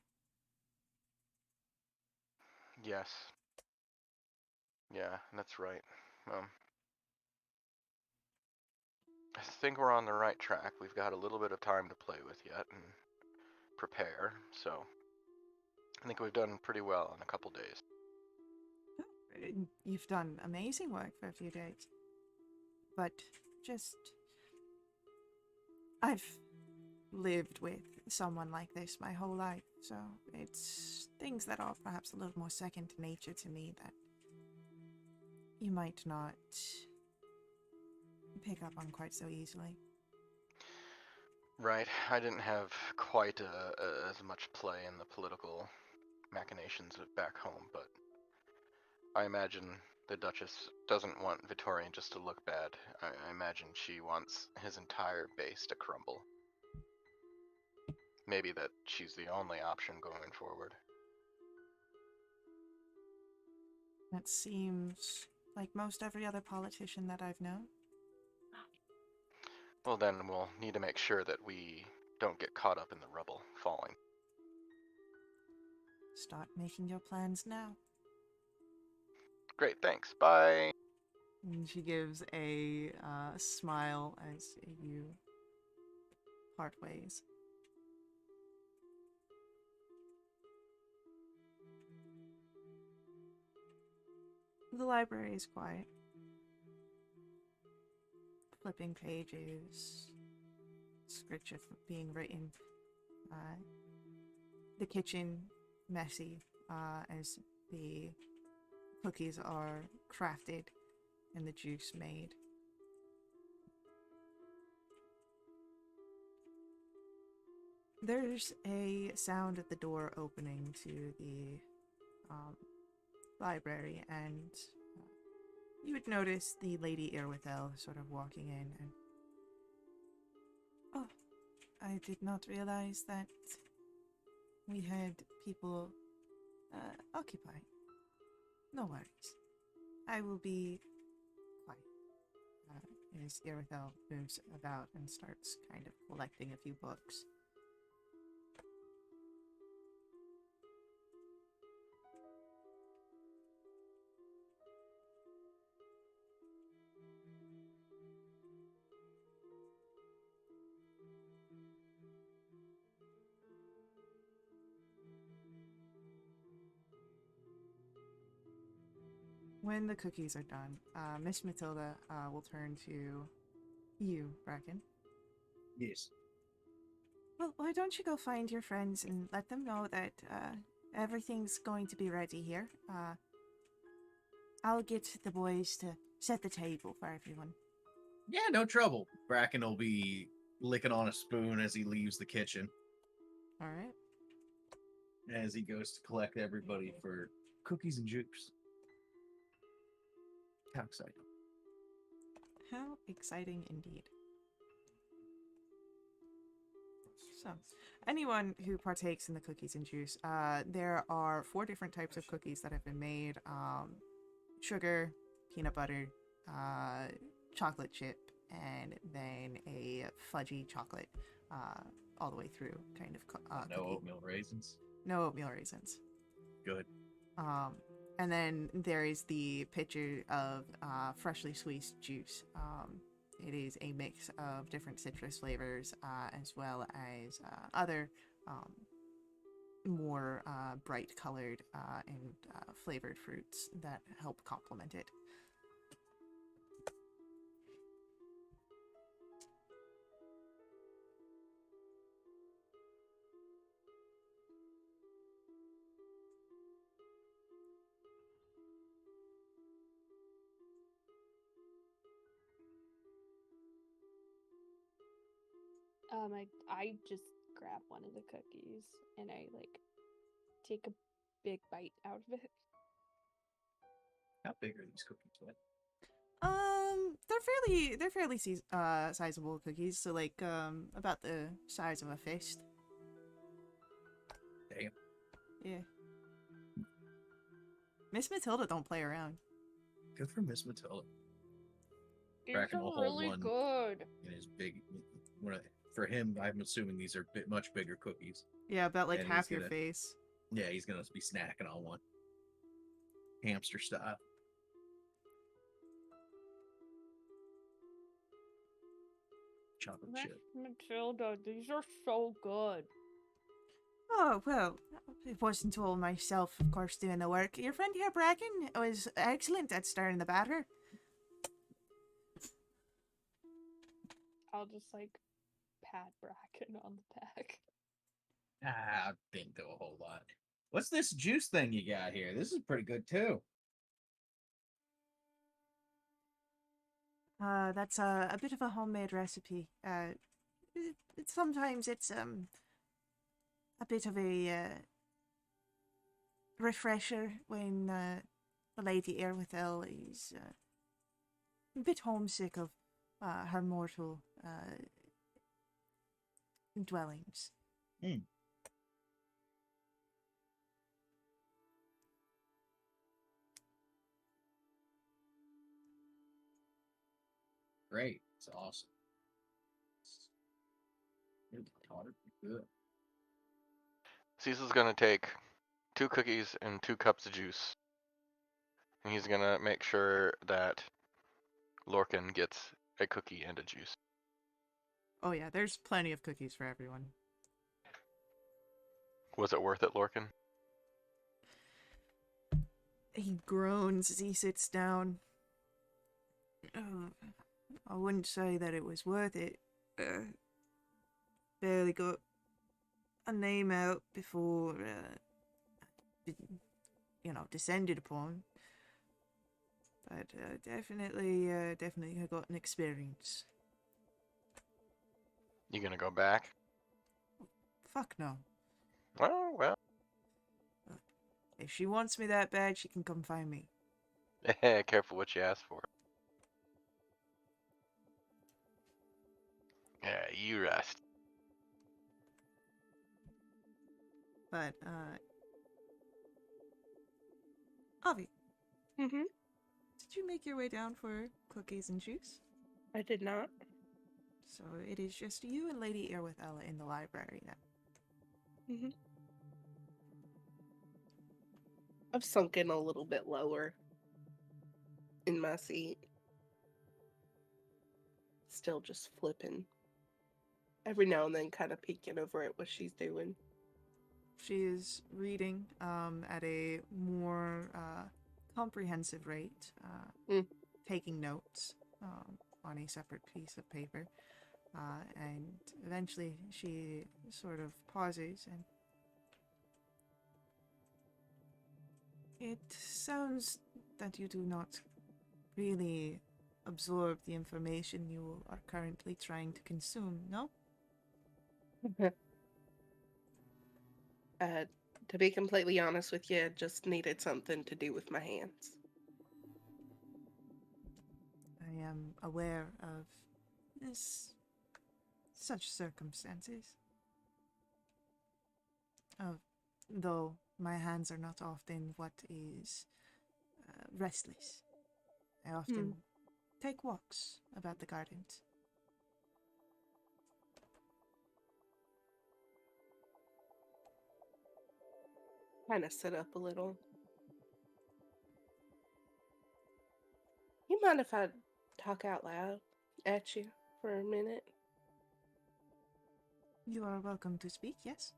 Yes. Yeah, that's right. I think we're on the right track. We've got a little bit of time to play with yet and prepare, so I think we've done pretty well in a couple days. You've done amazing work for a few days. But I've lived with someone like this my whole life, so it's things that are perhaps a little more second nature to me that you might not pick up on quite so easily. Right. I didn't have quite as much play in the political machinations back home, but I imagine the Duchess doesn't want Victorian just to look bad. I imagine she wants his entire base to crumble. Maybe that she's the only option going forward. That seems like most every other politician that I've known. Well, then we'll need to make sure that we don't get caught up in the rubble falling. Start making your plans now. Great, thanks. Bye. And she gives a smile as you part ways. The library is quiet. Flipping pages, scripture being written. The kitchen messy as the cookies are crafted and the juice made. There's a sound at the door opening to the library, and you would notice the Lady Irwithel sort of walking in and... Oh, I did not realize that we had people occupied. No worries. I will be quiet. As Irithel moves about and starts kind of collecting a few books. When the cookies are done, Miss Matilda will turn to you, Bracken. Yes. Well, why don't you go find your friends and let them know that everything's going to be ready here. I'll get the boys to set the table for everyone. Yeah, no trouble. Bracken will be licking on a spoon as he leaves the kitchen, All right. as he goes to collect everybody for cookies and juice. How exciting. How exciting indeed. So, anyone who partakes in the cookies and juice, there are 4 different types of cookies that have been made. Sugar, peanut butter, chocolate chip, and then a fudgy chocolate all the way through kind of No cookie. oatmeal raisins. No oatmeal raisins. Good. And then there is the pitcher of freshly squeezed juice. It is a mix of different citrus flavors as well as other more bright colored and flavored fruits that help complement it. I just grab one of the cookies and I like take a big bite out of it. How big are these cookies? What? They're fairly sizable cookies, so like about the size of a fist. Damn. Yeah. Miss Matilda don't play around. Good for Miss Matilda. These Bracken will are hold really one. good. In his big, for him, I'm assuming these are much bigger cookies. Yeah, about like And half he's your gonna- face. Yeah, he's gonna be snacking on one, hamster style. Chocolate Miss chip. Matilda, these are so good. Oh, well, it wasn't all myself, of course, doing the work. Your friend here, Bracken, was excellent at stirring the batter. I'll just like pat Bracken on the back. I didn't do a whole lot. What's this juice thing you got here? This is pretty good too. That's a bit of a homemade recipe. Sometimes it's a bit of a refresher when the Lady Irwithel is a bit homesick of her mortal dwellings. Great. It's awesome. It's good. Cecil's gonna take 2 cookies and 2 cups of juice. And he's gonna make sure that Lorcan gets a cookie and a juice. Oh yeah, there's plenty of cookies for everyone. Was it worth it, Lorcan? He groans as he sits down. I wouldn't say that it was worth it. Barely got a name out before, descended upon. But definitely I got an experience. You gonna go back? Fuck no. Oh, well. If she wants me that bad, she can come find me. Careful what you ask for. Yeah, you rest. But, Avi, Mm-hmm. did you make your way down for cookies and juice? I did not. So it is just you and Lady Irwithella in the library now. Mm-hmm. I've sunk in a little bit lower in my seat. Still just flipping. Every now and then kind of peeking over at what she's doing. She is reading at a more comprehensive rate, taking notes on a separate piece of paper. And eventually she sort of pauses and it sounds that you do not really absorb the information you are currently trying to consume, no? To be completely honest with you, I just needed something to do with my hands. I am aware of such circumstances. Though my hands are not often what is restless. I often take walks about the gardens. Kind of sit up a little. You mind if I talk out loud at you for a minute? You are welcome to speak, yes?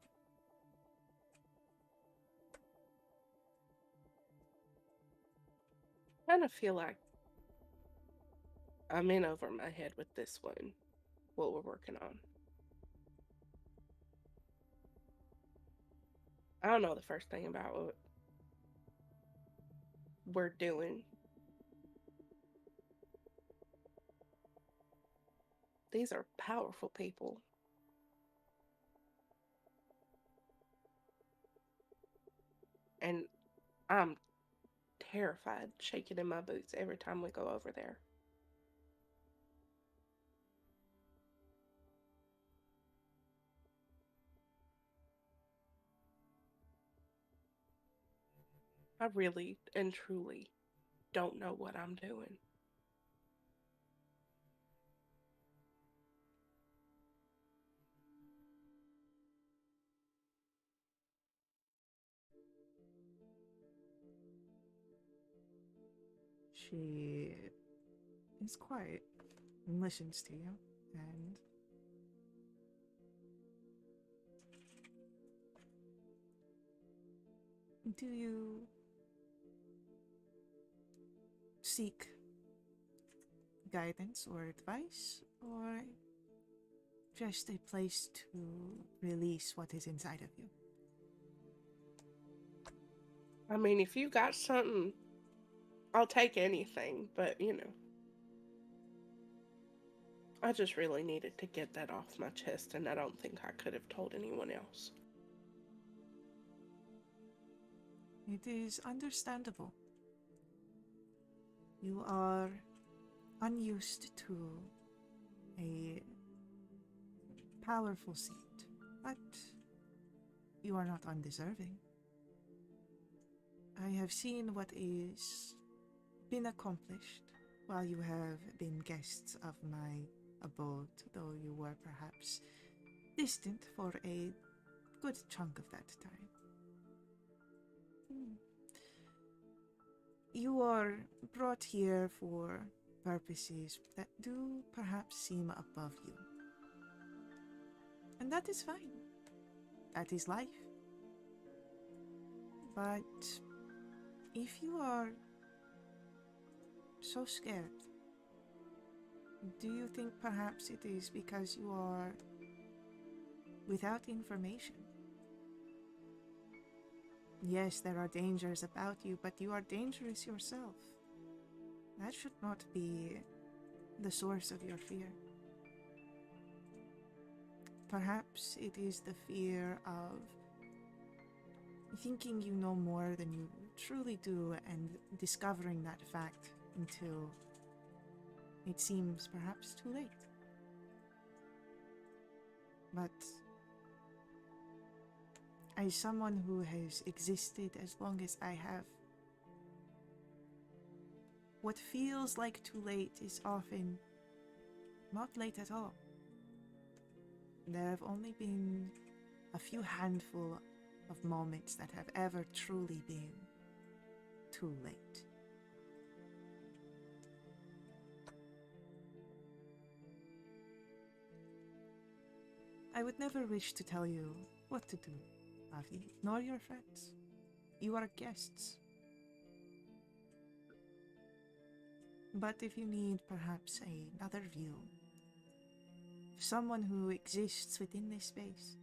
I kind of feel like I'm in over my head with this one, what we're working on. I don't know the first thing about what we're doing. These are powerful people. And I'm terrified, shaking in my boots every time we go over there. I really and truly don't know what I'm doing. She is quiet and listens to you, and do you seek guidance or advice, or just a place to release what is inside of you? I mean, if you got something, I'll take anything, but I just really needed to get that off my chest, and I don't think I could have told anyone else. It is understandable. You are unused to a powerful seat, but you are not undeserving. I have seen what is been accomplished while you have been guests of my abode, though you were perhaps distant for a good chunk of that time. You are brought here for purposes that do perhaps seem above you. And that is fine. That is life. But if you are so scared, do you think perhaps it is because you are without information? Yes, there are dangers about you, but you are dangerous yourself. That should not be the source of your fear. Perhaps it is the fear of thinking you know more than you truly do and discovering that fact until it seems perhaps too late. But as someone who has existed as long as I have, what feels like too late is often not late at all. There have only been a few handful of moments that have ever truly been too late. I would never wish to tell you what to do, Avi, nor your friends. You are guests. But if you need perhaps another view, someone who exists within this space,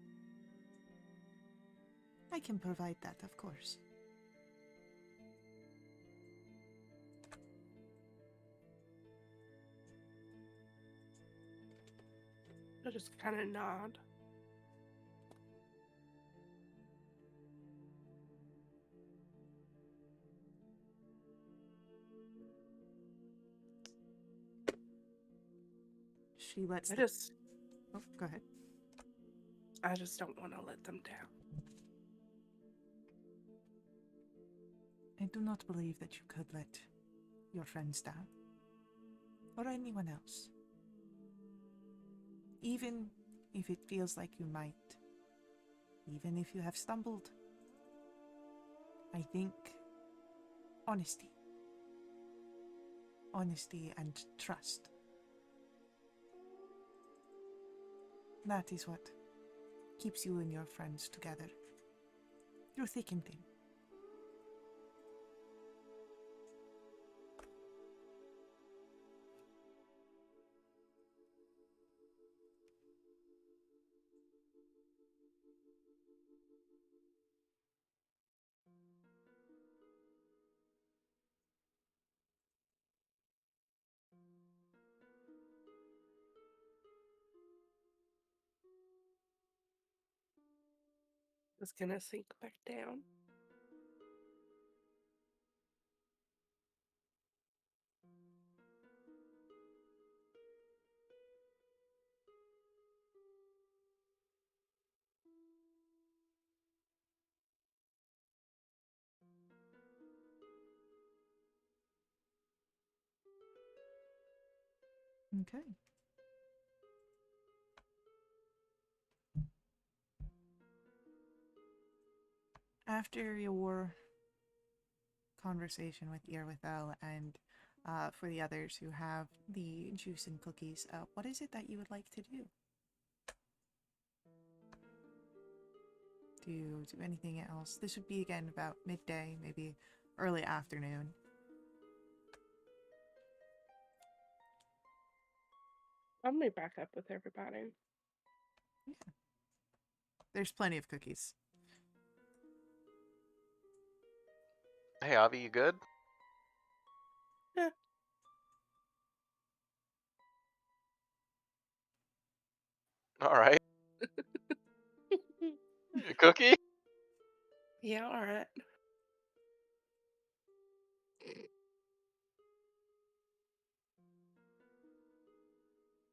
I can provide that, of course. I just kind of nod. She lets I the... just Oh, go ahead. don't want to let them down. I do not believe that you could let your friends down. Or anyone else. Even if it feels like you might. Even if you have stumbled. I think honesty. Honesty and trust. That is what keeps you and your friends together through thick and thin. It's gonna sink back down. Okay. After your conversation with Irwithel and for the others who have the juice and cookies, what is it that you would like to do? Do you do anything else? This would be again about midday, maybe early afternoon. I'll meet back up with everybody. Yeah. There's plenty of cookies. Hey, Avi, you good? Yeah. All right. A cookie? Yeah, all right.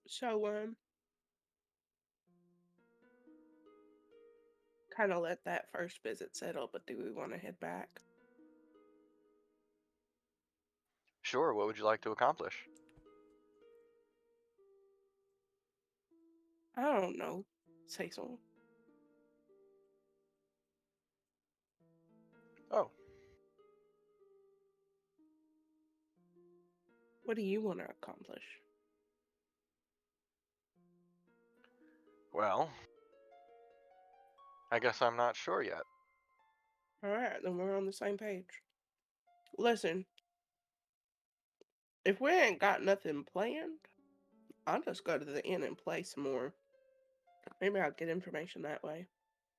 So, kind of let that first visit settle, but do we want to head back? Sure, what would you like to accomplish? I don't know, Cecil. Oh, What do you want to accomplish? well, I guess I'm not sure yet. All right, then we're on the same page. Listen, if we ain't got nothing planned, I'll just go to the inn and play some more. Maybe I'll get information that way.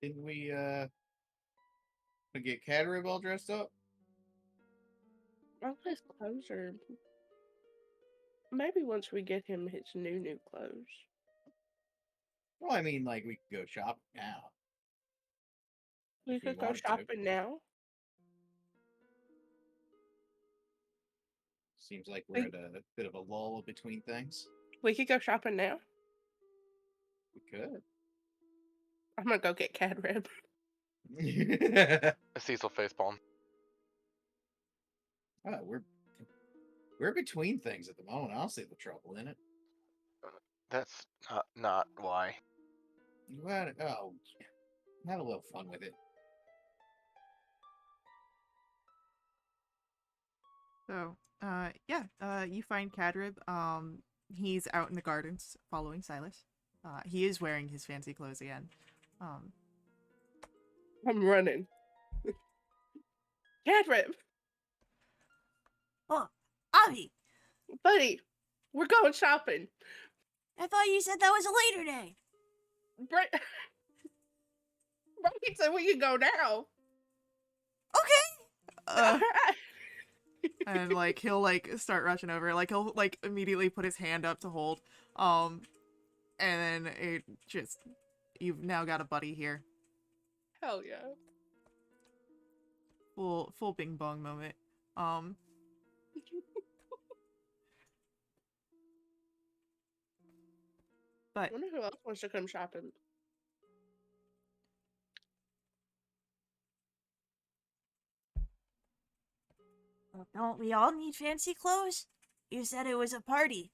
Didn't we get Caterib all dressed up? All his clothes are. Maybe once we get him his new clothes. Well, I mean, like we could go shopping now. We If we could go wanted to. shopping now. Seems like we're at a bit of a lull between things. We could go shopping now. We could. I'm gonna go get Cadrib. Cecil facepalm. Oh, we're between things at the moment. I don't see the trouble in it. That's not why. Have a little fun with it. So, you find Kadrib. He's out in the gardens following Silas. He is wearing his fancy clothes again. I'm running. Cadrip, Oh, Avi, buddy, we're going shopping. I thought you said that was a later day. Right said we can go now. Uh, and like he'll like start rushing over. Like he'll like immediately put his hand up to hold. And then it just you've now got a buddy here. Hell yeah. Full bing bong moment. I But wonder who else wants to come shopping. Well, don't we all need fancy clothes? You said it was a party.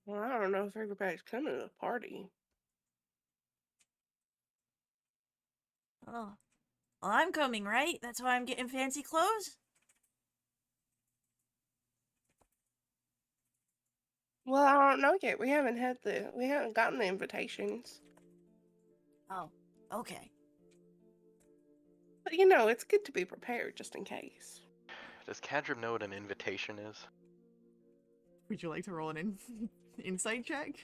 Well, I don't know if everybody's coming to the party. Oh, well, I'm coming, right? That's why I'm getting fancy clothes? Well, I don't know yet. We haven't gotten the invitations. Oh, okay. But you know, it's good to be prepared just in case. Does Kadrim know what an invitation is? would you like to roll an insight check?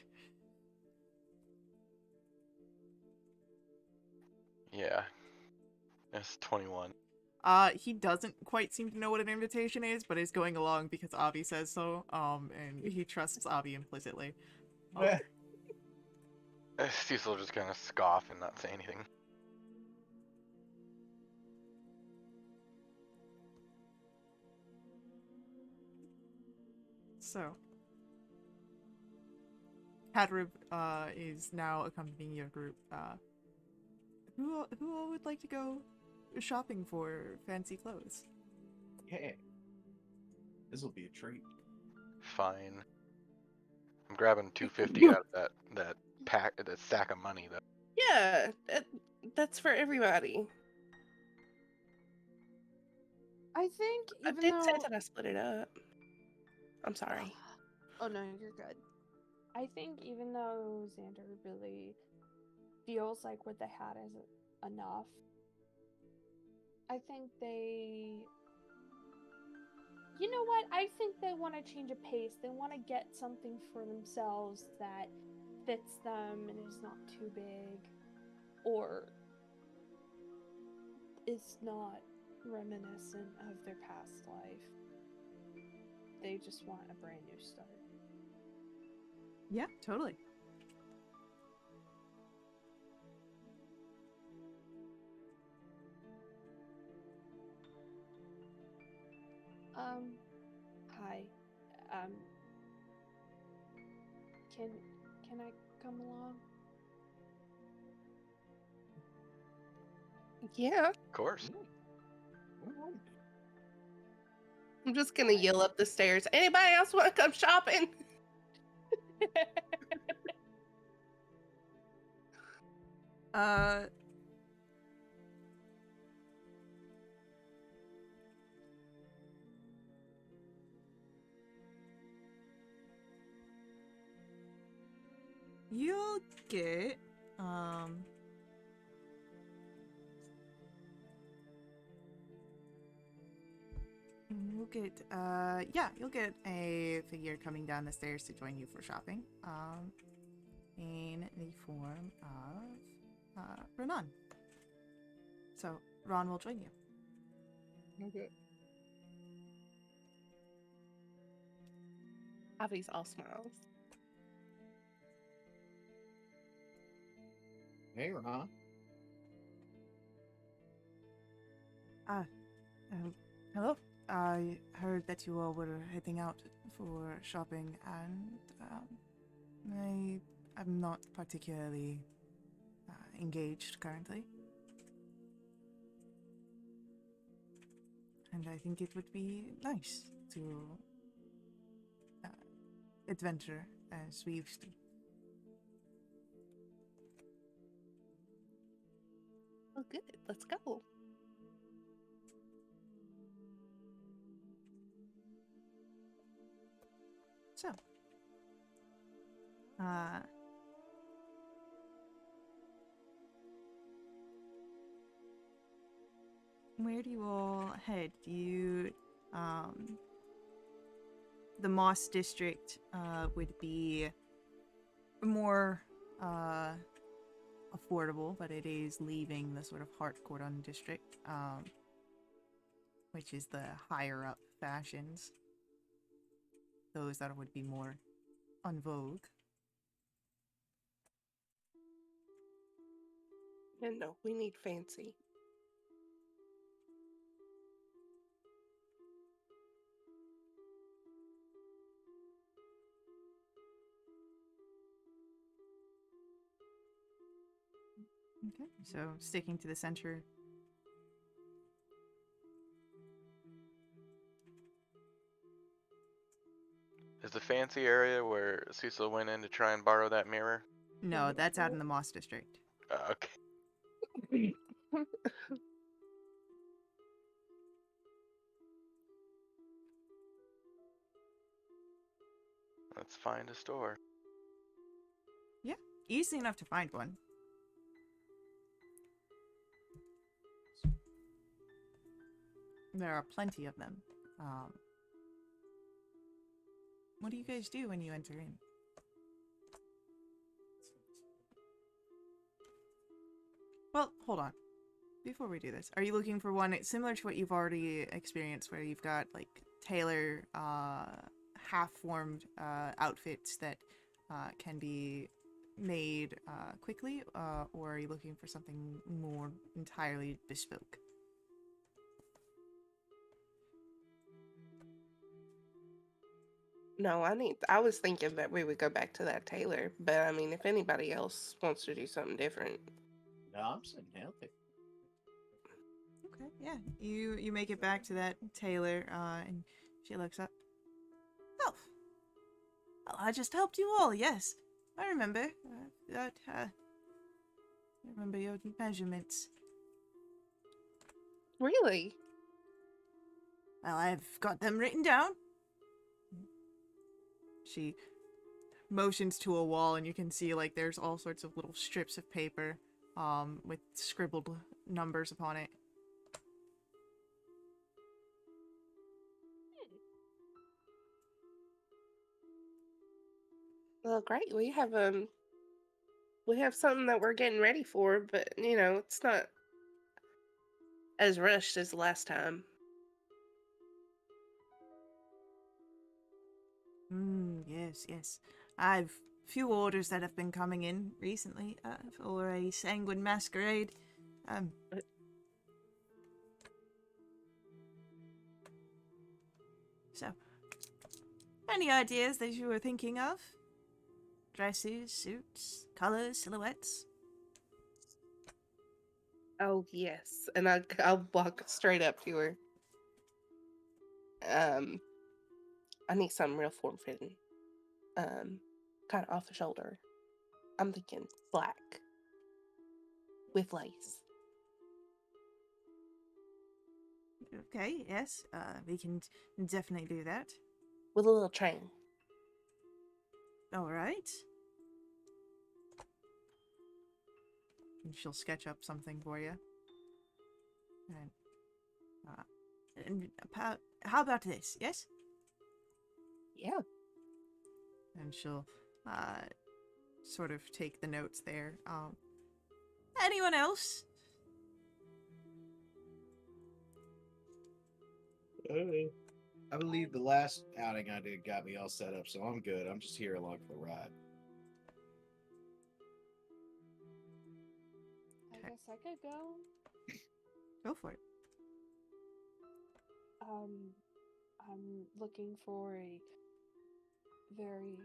Yeah. It's 21. He doesn't quite seem to know what an invitation is, but is going along because Avi says so. And he trusts Avi implicitly. Cecil just kind of scoff and not say anything. So, Kadrib is now accompanying your group. Who all would like to go shopping for fancy clothes? Yeah. This will be a treat. Fine. I'm grabbing 250 out of that sack of money though. Yeah, that's for everybody. I think I even did though say that I split it up. I'm sorry. Oh no, you're good. I think even though Xander really feels like what they had isn't enough, I think you know what? I think they want to change a pace. They want to get something for themselves that fits them and is not too big or is not reminiscent of their past life. They just want a brand new start. Yeah, totally. Hi. Can I come along? Yeah, Of course. I'm just gonna yell up the stairs. Anybody else want to come shopping? You'll get you'll get a figure coming down the stairs to join you for shopping. In the form of Renan. So Ron will join you. Okay. Avi's all smiles. Hey, Ron. Hello. I heard that you all were heading out for shopping, and I I'm not particularly engaged currently. And I think it would be nice to adventure as we used to. Oh, good. Let's go. So, where do you all head? Do you, the Moss District, would be more, affordable, but it is leaving the sort of Heart Cordon District, which is the higher up fashions. Those that would be more en vogue. And no, we need fancy. Okay, so sticking to the center. Is the fancy area where Cecil went in to try and borrow that mirror? No, that's out in the Moss District. Okay. Let's find a store. Yeah, easy enough to find one. There are plenty of them. What do you guys do when you enter in? Well, hold on. Before we do this, are you looking for one similar to what you've already experienced, where you've got like tailor, half-formed outfits that can be made quickly, or are you looking for something more entirely bespoke? No, I was thinking that we would go back to that tailor, but I mean, if anybody else wants to do something different. No, I'm sitting healthy. Okay, yeah. You make it back to that tailor, and she looks up. Oh, well, I just helped you all. Yes, I remember. I remember your measurements. Really? Well, I've got them written down. She motions to a wall, and you can see like there's all sorts of little strips of paper, with scribbled numbers upon it. Well, great. We have something that we're getting ready for, but you know, it's not as rushed as last time. Yes, yes. I've few orders that have been coming in recently, for a sanguine masquerade. So, any ideas that you were thinking of? Dresses, suits, colors, silhouettes? Oh yes, and I'll walk straight up to her. I need something real form fitting. Kind of off the shoulder. I'm thinking black with lace. Okay, yes, we can definitely do that. With a little train. All right. And she'll sketch up something for you. And how about this? Yes. Yeah. And she'll sort of take the notes there. Anyone else? I believe the last outing I did got me all set up, so I'm good. I'm just here along for the ride. I guess I could go. Go for it. I'm looking for a very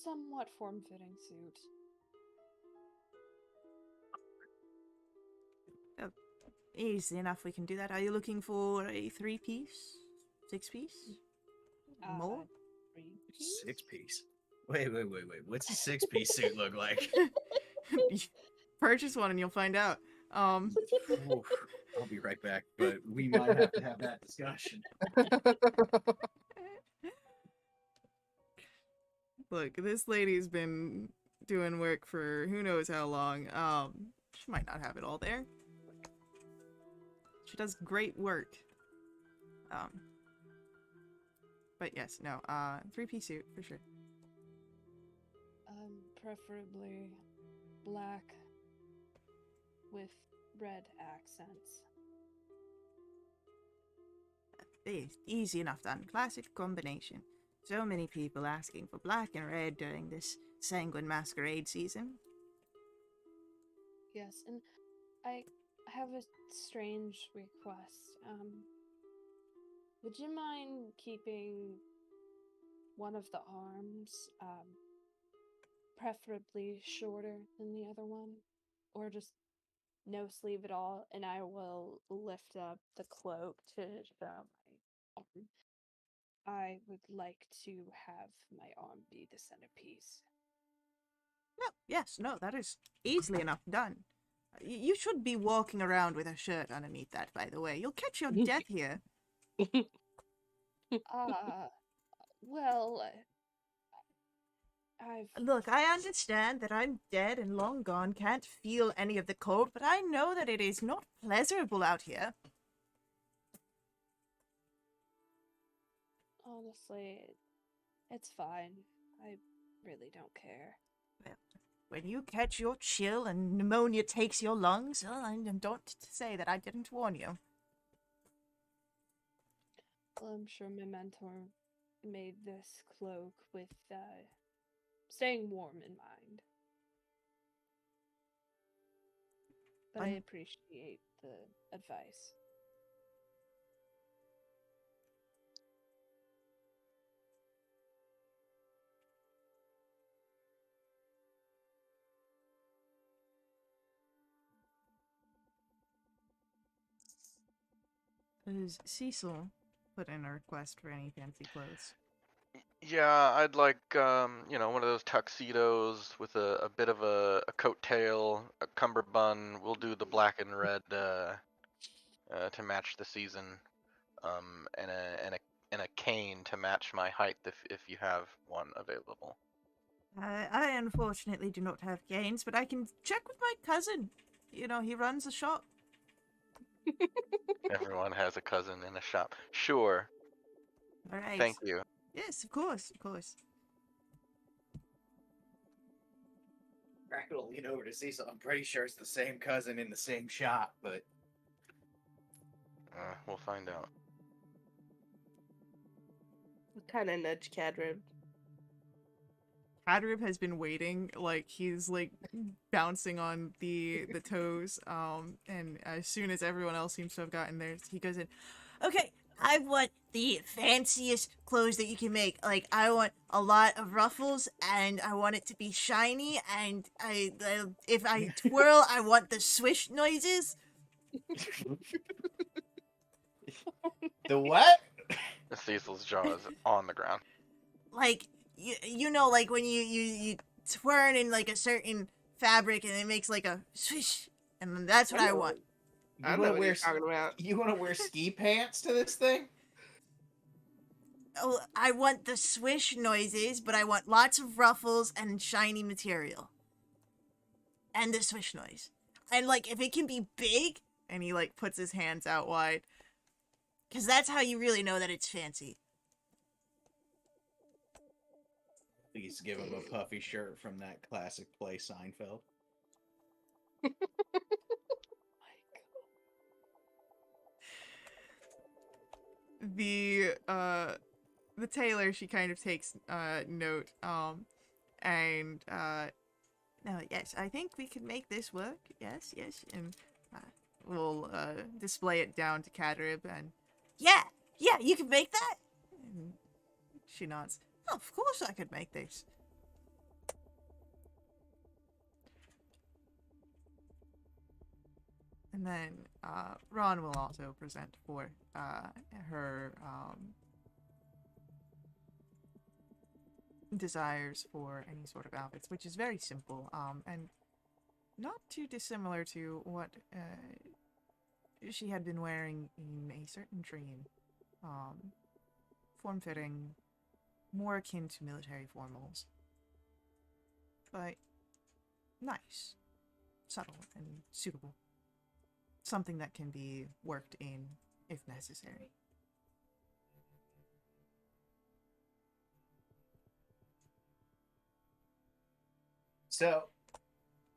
somewhat form-fitting suit. Easy enough, we can do that. Are you looking for a 3-piece? 6-piece? More? 3-piece? 6-piece. Wait. What's a 6-piece suit look like? Purchase one and you'll find out. Oof, I'll be right back, but we might have to have that discussion. Look, this lady's been doing work for who knows how long. She might not have it all there. She does great work. But yes, no, 3-piece suit for sure. Preferably black with red accents. Easy enough done. Classic combination. So many people asking for black and red during this sanguine masquerade season. Yes, and I have a strange request. Would you mind keeping one of the arms, preferably shorter than the other one? Or just no sleeve at all, and I will lift up the cloak to show my arm. I would like to have my arm be the centerpiece. No, yes, no, that is easily enough done. You should be walking around with a shirt underneath that, by the way. You'll catch your death here. Well, Look, I understand that I'm dead and long gone, can't feel any of the cold, but I know that it is not pleasurable out here. honestly, it's fine. I really don't care. Well, when you catch your chill and pneumonia takes your lungs, well, I don't say that I didn't warn you. Well, I'm sure my mentor made this cloak with staying warm in mind. But I appreciate the advice. Does Cecil put in a request for any fancy clothes? Yeah, I'd like, one of those tuxedos with a bit of a coat tail, a cummerbund. We'll do the black and red to match the season, and a cane to match my height if you have one available. I unfortunately do not have canes, but I can check with my cousin. You know, he runs a shop. Everyone has a cousin in a shop. Sure. All right. Thank you. Yes, of course, of course. Bracket will lean over to Cecil. I'm pretty sure it's the same cousin in the same shop, but We'll find out. Kind of nudge Cadrib. Cadrib has been waiting, like he's like bouncing on the toes, and as soon as everyone else seems to have gotten theirs, he goes in. Okay, I want the fanciest clothes that you can make. Like, I want a lot of ruffles, and I want it to be shiny, and if I twirl, I want the swish noises. The what? Cecil's jaw is on the ground. Like, you know, like when you twirl in like a certain fabric, and it makes like a swish, and that's what I want. I know what you're talking about. You want to wear ski pants to this thing? Oh, I want the swish noises, but I want lots of ruffles and shiny material. And the swish noise. And, like, if it can be big, And he like puts his hands out wide. because that's how you really know that it's fancy. Please give him a puffy shirt from that classic play Seinfeld. The tailor, she kind of takes note, and No, yes, I think we can make this work. Yes, and we'll display it down to Cadrib, and yeah, you can make that. she nods. Oh, of course I could make this. And then Ron will also present for her desires for any sort of outfits, which is very simple and not too dissimilar to what she had been wearing in a certain dream. Form-fitting, more akin to military formals. But nice, subtle, and suitable. Something that can be worked in if necessary. So,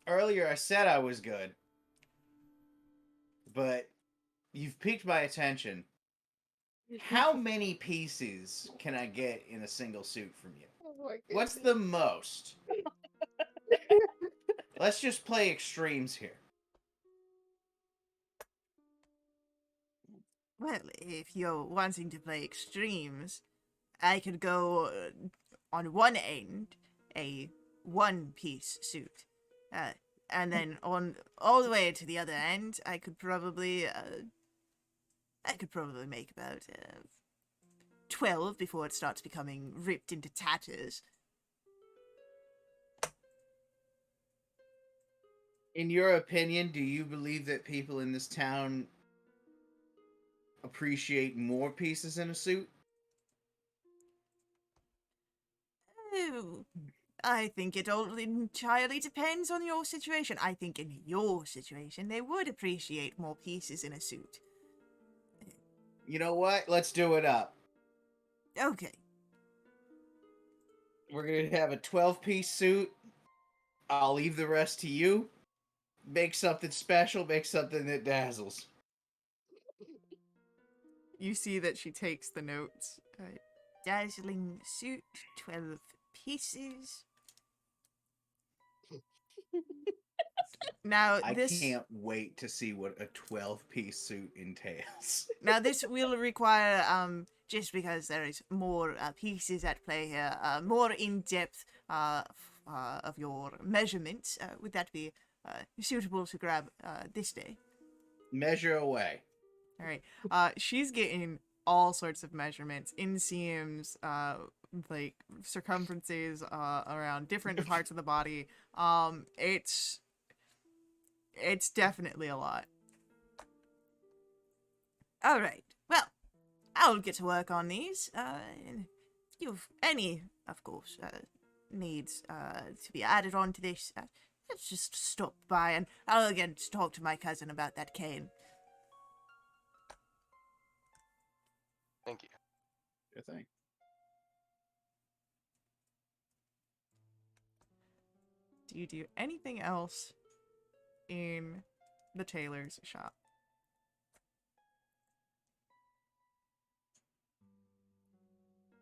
earlier I said I was good, but you've piqued my attention. How many pieces can I get in a single suit from you? Oh my What's goodness. the most? Let's just play extremes here. Well, if you're wanting to play extremes, I could go on one end, a one-piece suit. And then on all the way to the other end, I could probably make about 12 before it starts becoming ripped into tatters. In your opinion, do you believe that people in this town appreciate more pieces in a suit? Oh, I think it all entirely depends on your situation. I think in your situation, they would appreciate more pieces in a suit. You know what? Let's do it up. Okay. We're going to have a 12-piece suit. I'll leave the rest to you. Make something special, make something that dazzles. You see that she takes the notes. Dazzling suit, 12 pieces. Now I this can't wait to see what a 12-piece suit entails. now this will require just because there is more pieces at play here, more in-depth of your measurements. Would that be suitable to grab this day? Measure away. All right. She's getting all sorts of measurements, inseams, like circumferences around different parts of the body. It's definitely a lot. All right. Well, I'll get to work on these. And if you've any, of course, needs to be added on to this, let's just stop by and I'll again talk to my cousin about that cane. Thank you. Good thing. Do you do anything else in the tailor's shop?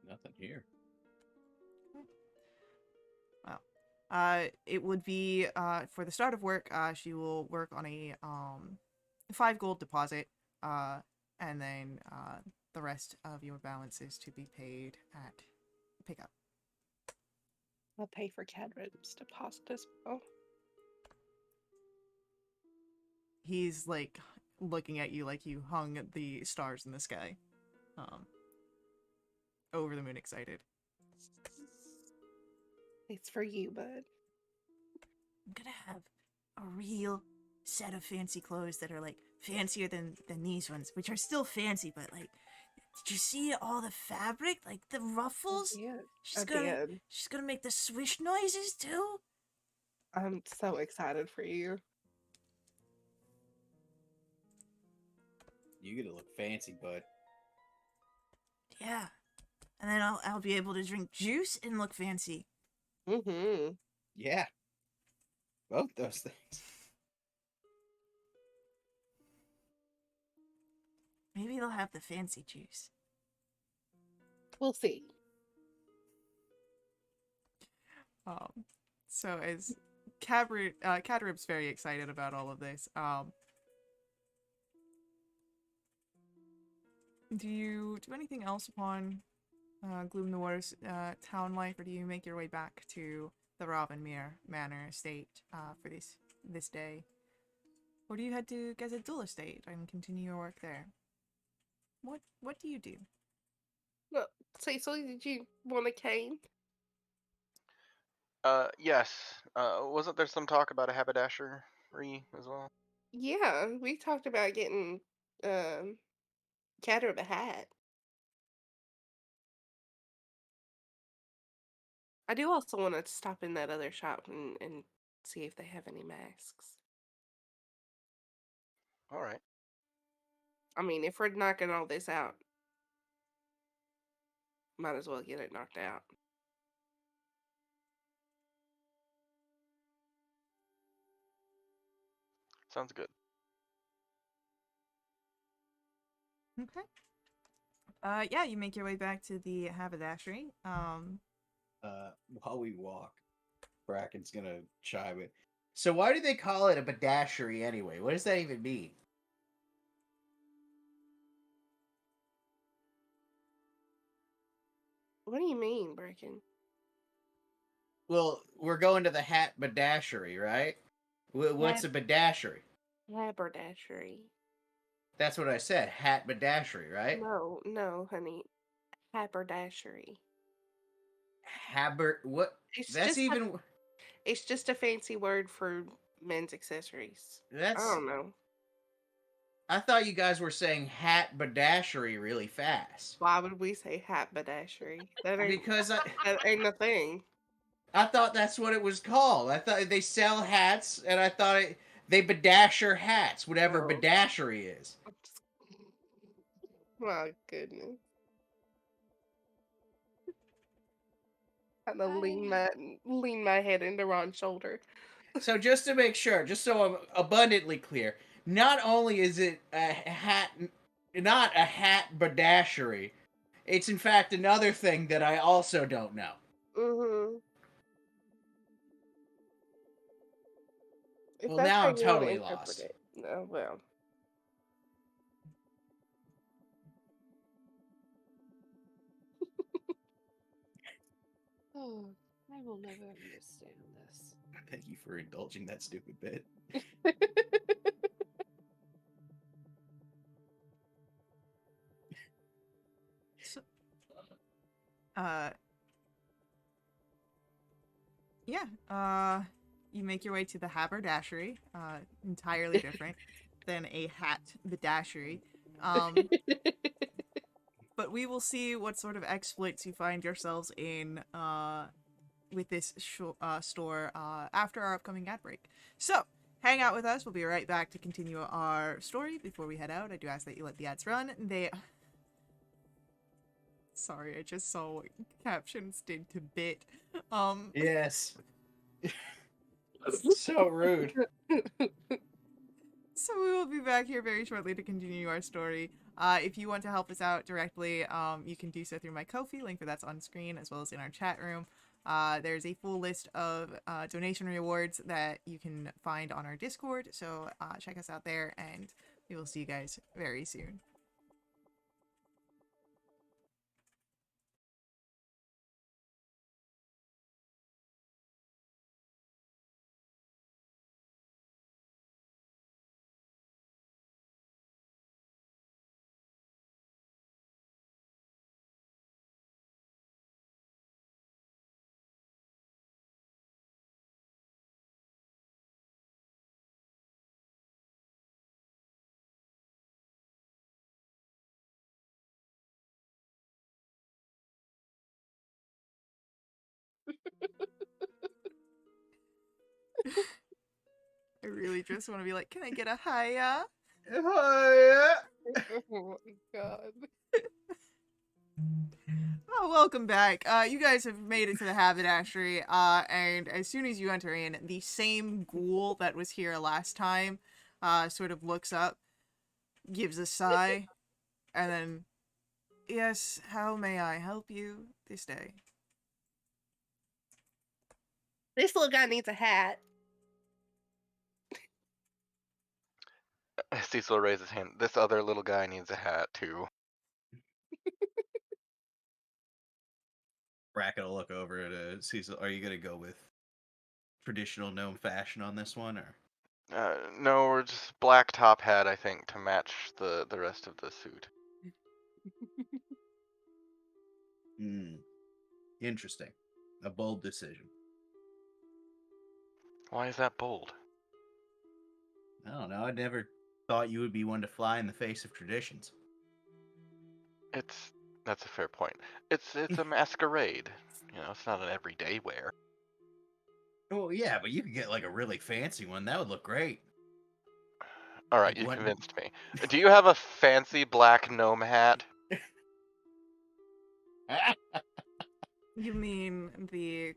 Nothing here. Well, it would be for the start of work. She will work on a 5 gold deposit, and then the rest of your balances to be paid at pickup. I'll pay for Cadred's deposit as well. He's like looking at you like you hung the stars in the sky, over the moon excited. It's for you, bud. I'm gonna have a real set of fancy clothes that are like fancier than these ones, which are still fancy, but like, did you see all the fabric? Like the ruffles? Yeah, She's I gonna did. she's gonna make the swish noises too. I'm so excited for you. You get to look fancy, bud. Yeah. And then I'll be able to drink juice and look fancy. Mm-hmm. Yeah. Both those things. Maybe they'll have the fancy juice. We'll see. So as Cadrib's very excited about all of this. Do you do anything else upon Gloom Noir's town life, or do you make your way back to the Robinmere Manor estate for this day? Or do you head to Gazadul Estate and continue your work there? What do you do? No, Cecil, did you want a cane? Yes. Wasn't there some talk about a haberdashery as well? Yeah, we talked about getting um Catter the Hat. I do also want to stop in that other shop and see if they have any masks. All right. I mean, if we're knocking all this out, might as well get it knocked out. Sounds good. Okay. Yeah, you make your way back to the haberdashery. While we walk, Bracken's gonna chime in. So why do they call it a badashery anyway? What does that even mean? What do you mean, Bracken? Well, we're going to the hat badashery, right? What's a badashery? Haberdashery. That's what I said. Hat badashery, right? No, no, honey. Haberdashery. What? It's That's just even. it's just a fancy word for men's accessories. I That's. don't know. I thought you guys were saying hat badashery really fast. Why would we say haberdashery? Because That ain't a thing. I thought that's what it was called. I thought they sell hats, and I thought they badasher hats, whatever Oh. badashery is. My goodness. Had to lean my head into Ron's shoulder. So just to make sure, just so I'm abundantly clear, not only is it a hat, not a hat badashery, it's in fact another thing that I also don't know. Mm-hmm. If Well, that's now how I'm you want to totally interpret lost. it. No, well. Oh, I will never understand this. Thank you for indulging that stupid bit. So, uh, yeah. You make your way to the haberdashery. Entirely different than a hat badashery. But we will see what sort of exploits you find yourselves in with this store after our upcoming ad break. So, hang out with us. We'll be right back to continue our story. Before we head out, I do ask that you let the ads run. Sorry, I just saw what captions did to Bit. Yes. So rude. So we will be back here very shortly to continue our story. If you want to help us out directly, you can do so through my Ko-fi, link for that's on screen, as well as in our chat room. There's a full list of donation rewards that you can find on our Discord, so check us out there, and we will see you guys very soon. I really just want to be like, can I get a hiya? Oh, Oh my god. Oh, welcome back. You guys have made it to the haberdashery, and as soon as you enter in, the same ghoul that was here last time, sort of looks up, gives a sigh, and then, yes, how may I help you this day? This little guy needs a hat. Cecil raises his hand. This other little guy needs a hat too. Bracken will look over to Cecil. Are you gonna go with traditional gnome fashion on this one, or? No, we're just black top hat, I think, to match the rest of the suit. Hmm. Interesting. A bold decision. Why is that bold? I don't know. I never thought you would be one to fly in the face of traditions. That's a fair point. It's a masquerade. It's not an everyday wear. Oh yeah, but you could get like a really fancy one. That would look great. All right, Like you what? convinced me. Do you have a fancy black gnome hat? You mean the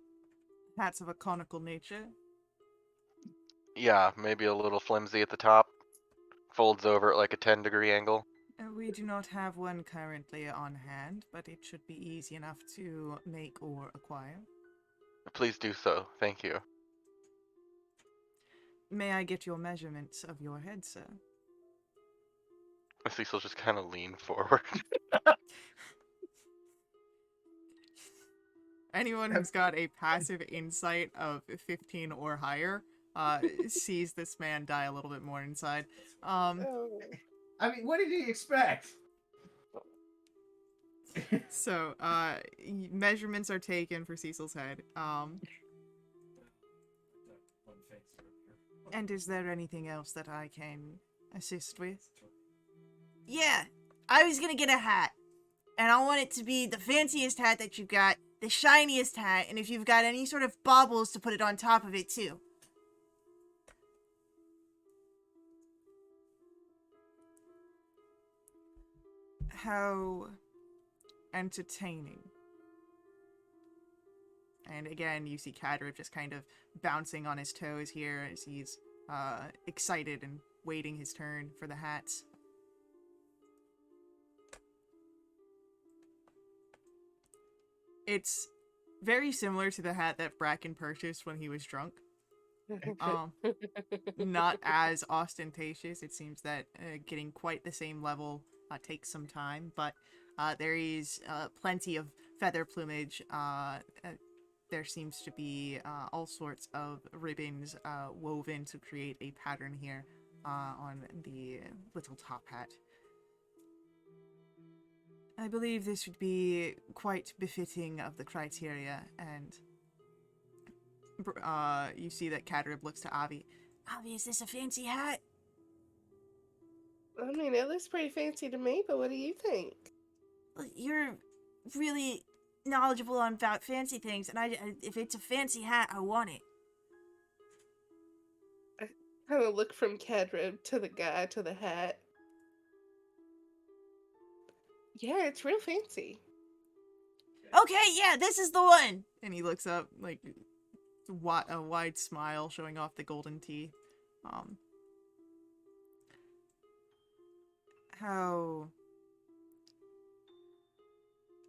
hats of a conical nature? Yeah, maybe a little flimsy at the top. Folds over at like a 10-degree angle. We do not have one currently on hand, but it should be easy enough to make or acquire. Please do so. Thank you. May I get your measurements of your head, sir? Cecil just kind of leaned forward. Anyone who's got a passive insight of 15 or higher sees this man die a little bit more inside. Oh. I mean, what did he expect? So, measurements are taken for Cecil's head. And is there anything else that I can assist with? Yeah, I was gonna get a hat. And I want it to be the fanciest hat that you got, the shiniest hat, and if you've got any sort of baubles to put it on top of it too. How entertaining. And again, you see Kadrib just kind of bouncing on his toes here as he's excited and waiting his turn for the hats. It's very similar to the hat that Bracken purchased when he was drunk. Not as ostentatious. It seems that getting quite the same level takes some time, but there is plenty of feather plumage. There seems to be all sorts of ribbons woven to create a pattern here on the little top hat. I believe this would be quite befitting of the criteria, and you see that Kadrib looks to Avi. Avi, is this a fancy hat? I mean, it looks pretty fancy to me, but what do you think? You're really knowledgeable about fancy things, and if it's a fancy hat, I want it. I kind of look from Kadrib to the guy to the hat. Yeah, it's real fancy. Okay, yeah, this is the one. And he looks up, like, a wide smile showing off the golden teeth. How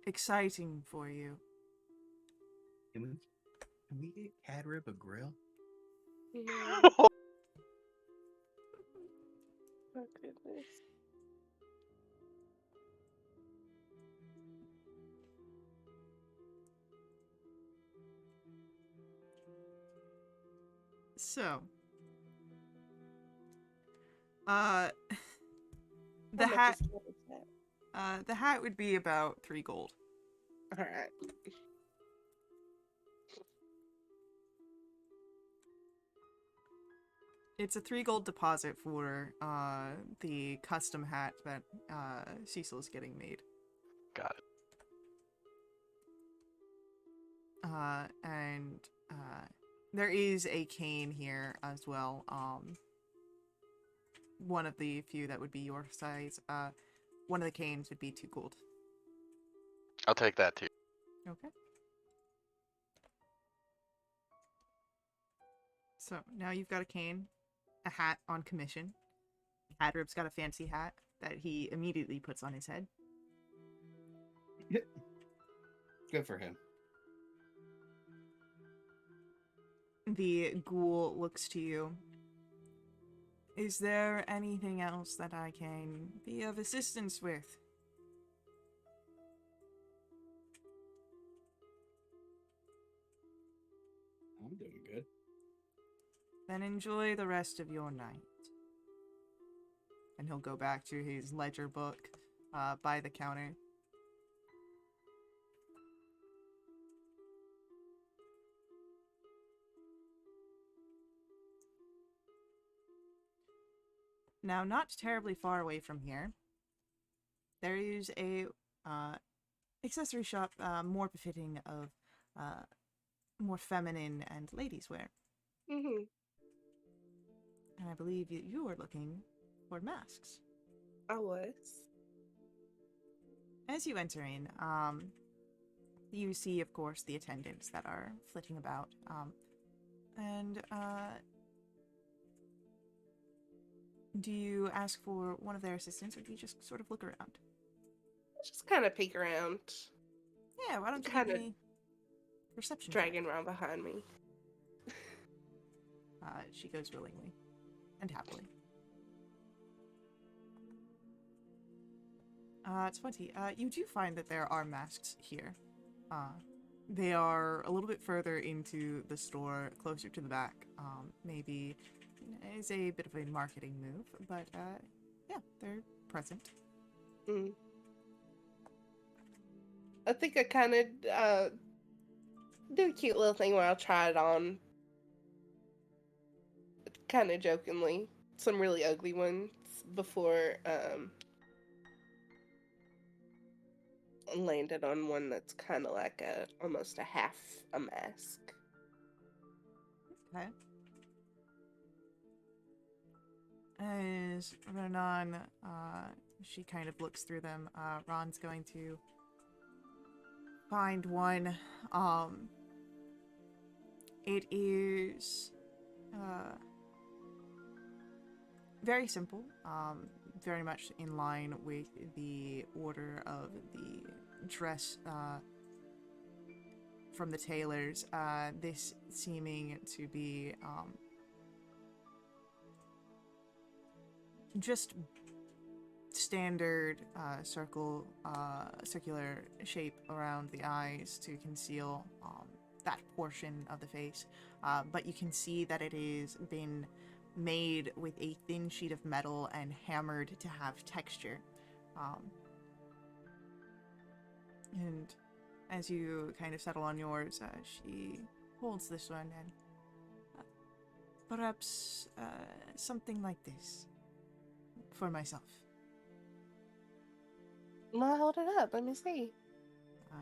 exciting for you. Can we get Kadrib a grill? Mm. Oh, goodness. So, the How much hat, is that? the hat would be about 3 gold. All right. It's a 3 gold deposit for the custom hat that Cecil is getting made. Got it. And there is a cane here as well. One of the few that would be your size. One of the canes would be 2 gold. I'll take that too. Okay. So now you've got a cane, a hat on commission. Hadrib's got a fancy hat that he immediately puts on his head. Good for him. The ghoul looks to you. Is there anything else that I can be of assistance with? I'm doing good. Then enjoy the rest of your night. And he'll go back to his ledger book by the counter. Now, not terribly far away from here, there is a accessory shop more befitting of more feminine and ladies' wear. Mm-hmm. And I believe you were looking for masks. I was. As you enter in, you see, of course, the attendants that are flitting about. Do you ask for one of their assistants, or do you just sort of look around? Just kind of peek around, Yeah, why don't you Kinda give me perception check? dragging around behind me. She goes willingly and happily. 20. You do find that there are masks here. They are a little bit further into the store, closer to the back. Maybe is a bit of a marketing move, but yeah, they're present. Mm. I think I kind of do a cute little thing where I'll try it on, kind of jokingly. Some really ugly ones before landed on one that's kind of like almost a half a mask. Okay. As Ronan, she kind of looks through them. Ron's going to find one. It is very simple. Very much in line with the order of the dress from the tailors. This seeming to be just standard circular shape around the eyes to conceal that portion of the face. But you can see that it has been made with a thin sheet of metal and hammered to have texture. And as you kind of settle on yours, she holds this one and perhaps something like this for myself. I'll hold it up. Let me see.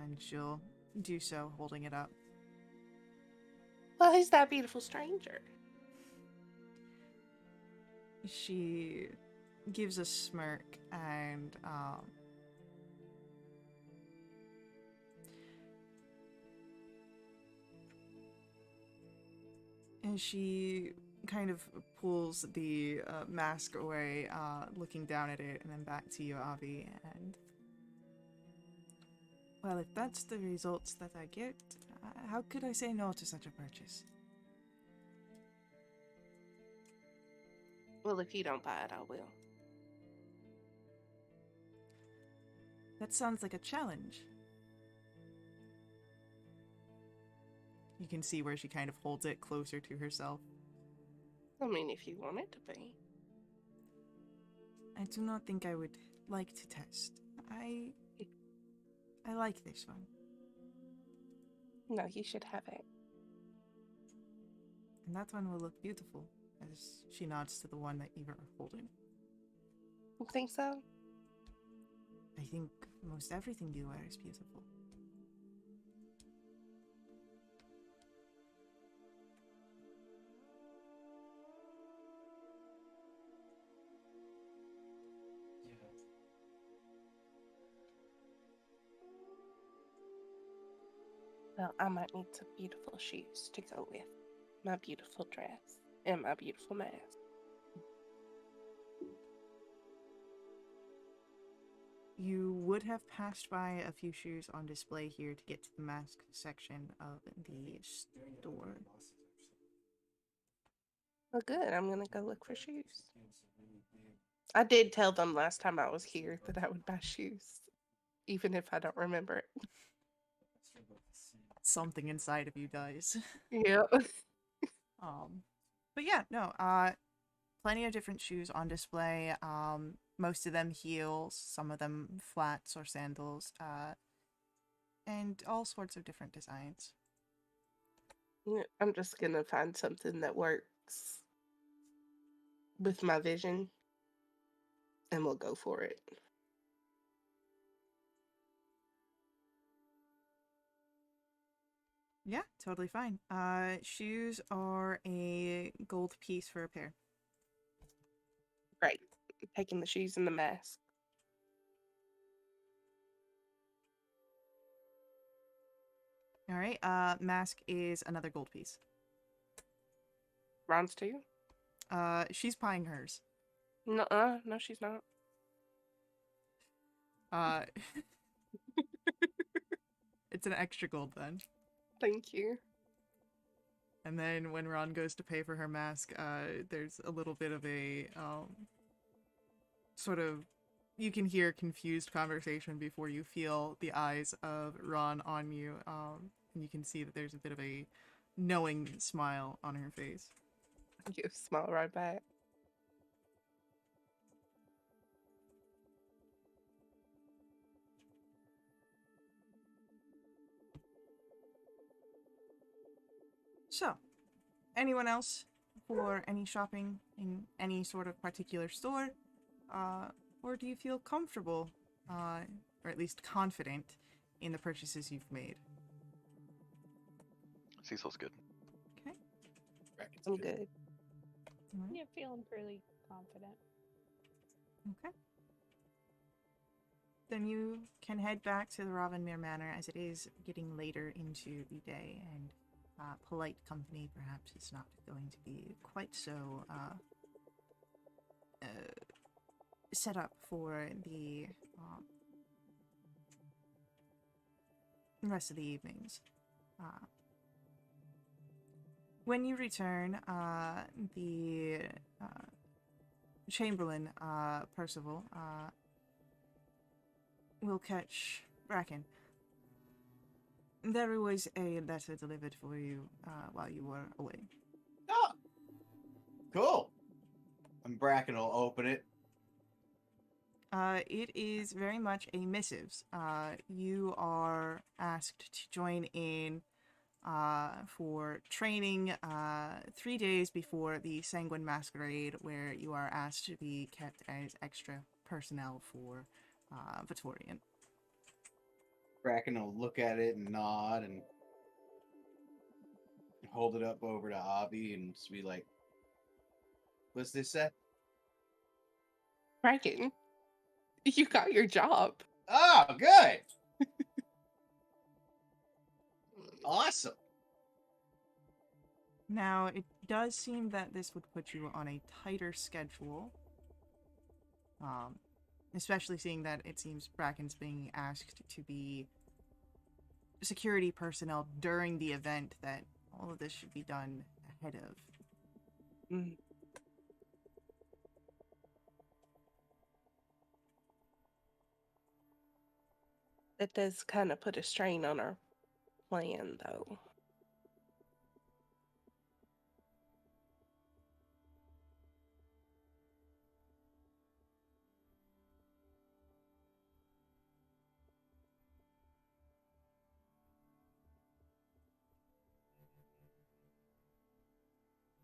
And she'll do so, holding it up. Well, who's that beautiful stranger? She gives a smirk and she kind of pulls the mask away, looking down at it, and then back to you, Avi, and well, if that's the results that I get, how could I say no to such a purchase? Well, if you don't buy it, I will. That sounds like a challenge. You can see where she kind of holds it closer to herself. I mean, if you want it to be. I do not think I would like to test. I like this one. No, you should have it. And that one will look beautiful, as she nods to the one that you are holding. You think so? I think most everything you wear is beautiful. Well, I might need some beautiful shoes to go with my beautiful dress and my beautiful mask. You would have passed by a few shoes on display here to get to the mask section of the store. Well, good. I'm gonna go look for shoes. I did tell them last time I was here that I would buy shoes, even if I don't remember it. Something inside of you does. Yep. But yeah, no, plenty of different shoes on display. Most of them heels, some of them flats or sandals, and all sorts of different designs. Yeah, I'm just gonna find something that works with my vision, and we'll go for it. Yeah, totally fine. Shoes are a gold piece for a pair. Great. Taking the shoes and the mask. All right. Mask is another gold piece. Ron's too? She's buying hers. No, no, she's not. Uh, it's an extra gold then. Thank you. And then when Ron goes to pay for her mask, there's a little bit of a sort of, you can hear confused conversation before you feel the eyes of Ron on you. And you can see that there's a bit of a knowing smile on her face. You smile right back. So, anyone else for any shopping in any sort of particular store? Or do you feel comfortable, or at least confident, in the purchases you've made? Cecil's good. Okay. Bracken's I'm good. All right. Yeah, feeling pretty confident. Okay. Then you can head back to the Ravenmere Manor, as it is getting later into the day, and polite company perhaps is not going to be quite so set up for the rest of the evenings. When you return, the Chamberlain, Percival, will catch Bracken. There was a letter delivered for you while you were away. Oh, cool. And Bracken will open it. It is very much a missives. You are asked to join in for training 3 days before the Sanguine Masquerade, where you are asked to be kept as extra personnel for Vitorian. Bracken will look at it and nod and hold it up over to Avi and just be like, "What's this say?" Bracken, you got your job. Oh, good. Awesome. Now, it does seem that this would put you on a tighter schedule. Especially seeing that it seems Bracken's being asked to be security personnel during the event, that all of this should be done ahead of. Mm. That does kind of put a strain on our plan, though.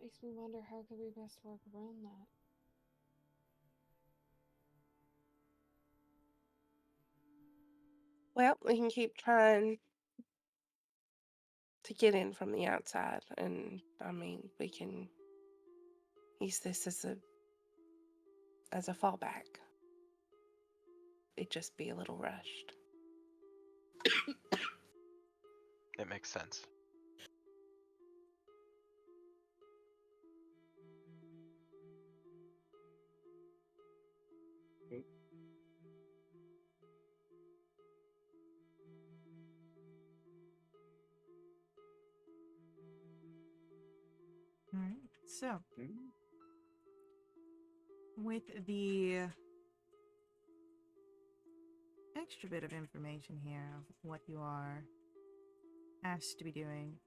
Makes me wonder how could we best work around that. Well, we can keep trying to get in from the outside, and I mean, we can use this as a fallback. It'd just be a little rushed. It makes sense. Alright, so with the extra bit of information here of what you are asked to be doing,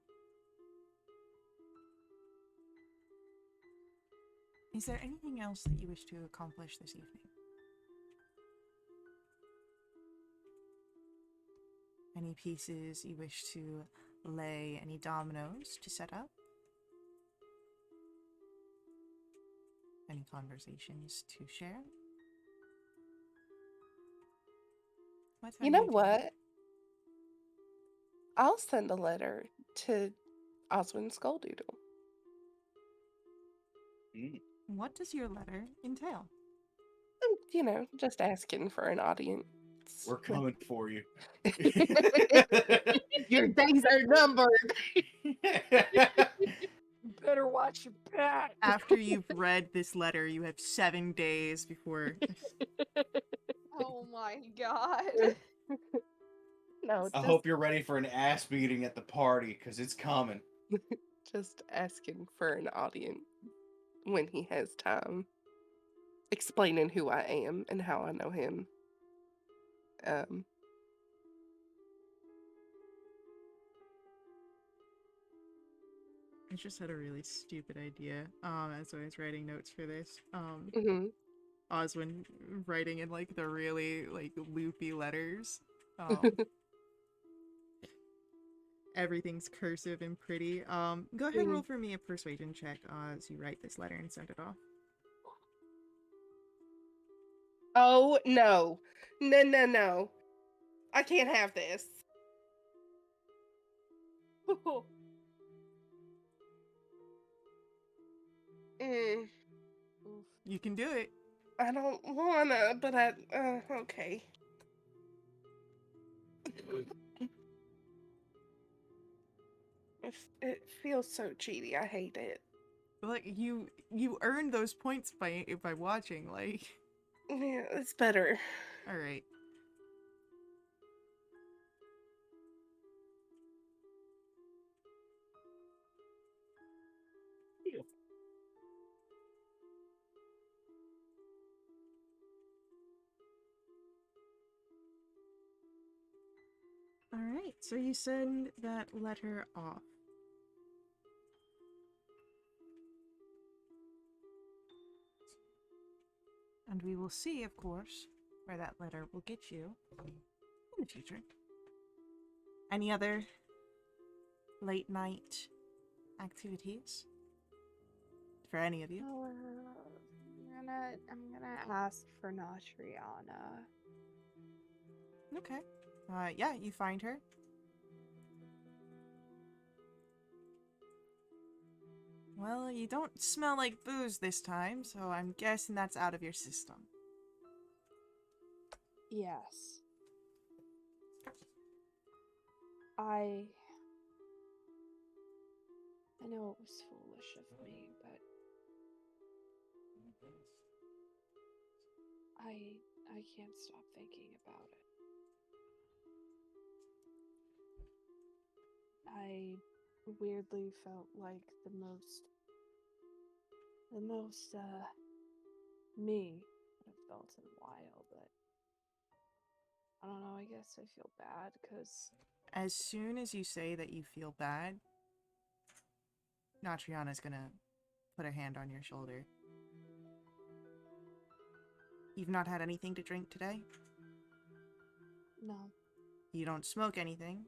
Is there anything else that you wish to accomplish this evening? Any pieces you wish to lay, any dominoes to set up? Any conversations to share? What You are know doing? what? I'll send a letter to Oswin Skulldoodle. What does your letter entail? You know, just asking for an audience. We're coming for you. Your days are numbered. Better watch your back. After you've read this letter, you have 7 days before. Oh my god. No, I just, hope you're ready for an ass beating at the party, because it's coming. just asking for an audience when he has time. Explaining who I am and how I know him. I just had a really stupid idea as I was writing notes for this. Mhm. Oswin writing in like the really like loopy letters. Um, everything's cursive and pretty. Go ahead and roll for me a persuasion check as you write this letter and send it off. Oh, no. No. I can't have this. Mm, You can do it. I don't wanna, but okay. It feels so cheaty. I hate it. Like you earned those points by watching. Like, Yeah, it's better. all right. All right. So you send that letter off. And we will see, of course, where that letter will get you in the future. Any other late night activities for any of you? I'm gonna ask for Natriana. Okay. Yeah, you find her. Well, you don't smell like booze this time, so I'm guessing that's out of your system. Yes. I know it was foolish of me, but I can't stop thinking about it. I weirdly felt like the most me I've felt in a while, but I don't know, I guess I feel bad because As soon as you say that you feel bad, Natriana's gonna put a hand on your shoulder. You've not had anything to drink today? no. You don't smoke anything?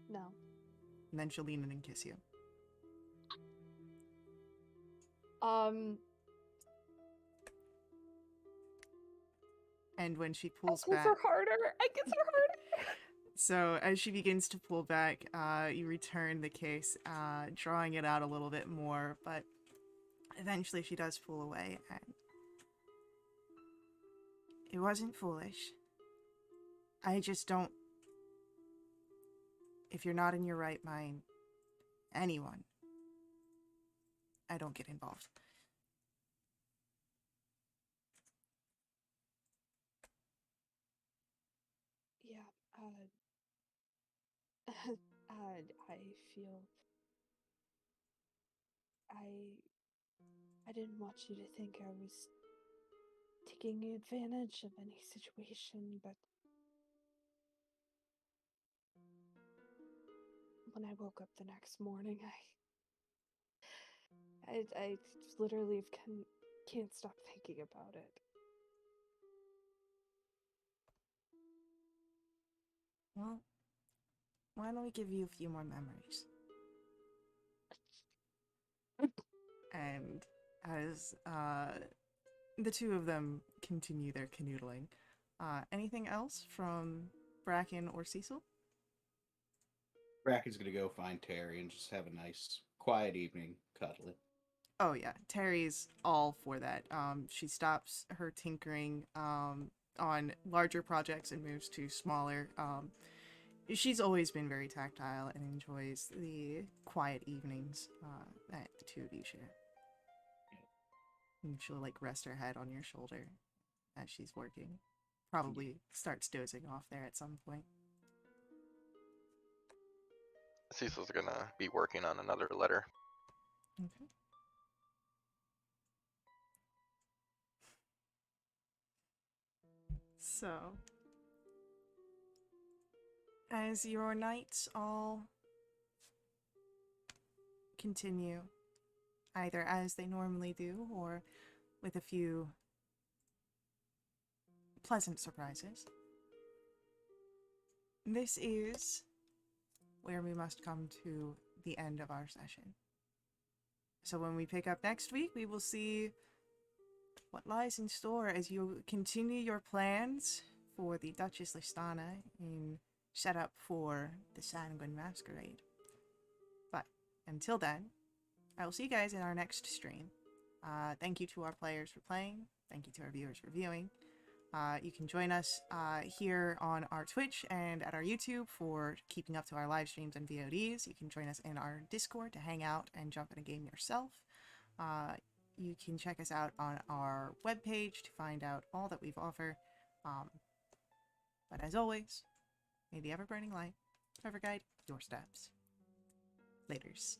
No. And then she'll lean in and kiss you. And when she pulls back... I kiss her harder! So as she begins to pull back, you return the case, drawing it out a little bit more, but eventually she does pull away, and it wasn't foolish. I just don't... If you're not in your right mind, anyone, I don't get involved. Yeah, I feel I didn't want you to think I was taking advantage of any situation, but when I woke up the next morning, I literally Can't stop thinking about it. Well, why don't we give you a few more memories? And as the two of them continue their canoodling, anything else from Bracken or Cecil? Bracken's gonna go find Terry and just have a nice, quiet evening, cuddling. Oh yeah, Terry's all for that. She stops her tinkering on larger projects and moves to smaller. She's always been very tactile and enjoys the quiet evenings that the two of you share. And she'll like rest her head on your shoulder as she's working. Probably starts dozing off there at some point. Cecil's gonna be working on another letter. Okay. So, as your nights all continue, either as they normally do or with a few pleasant surprises, this is where we must come to the end of our session. So when we pick up next week, we will see what lies in store as you continue your plans for the Duchess Listana in setup for the Sanguine Masquerade. But until then, I will see you guys in our next stream. Thank you to our players for playing. Thank you to our viewers for viewing. You can join us here on our Twitch and at our YouTube for keeping up to our live streams and VODs. You can join us in our Discord to hang out and jump in a game yourself. You can check us out on our webpage to find out all that we've offered. But as always, may the ever-burning light ever guide your steps. Laters.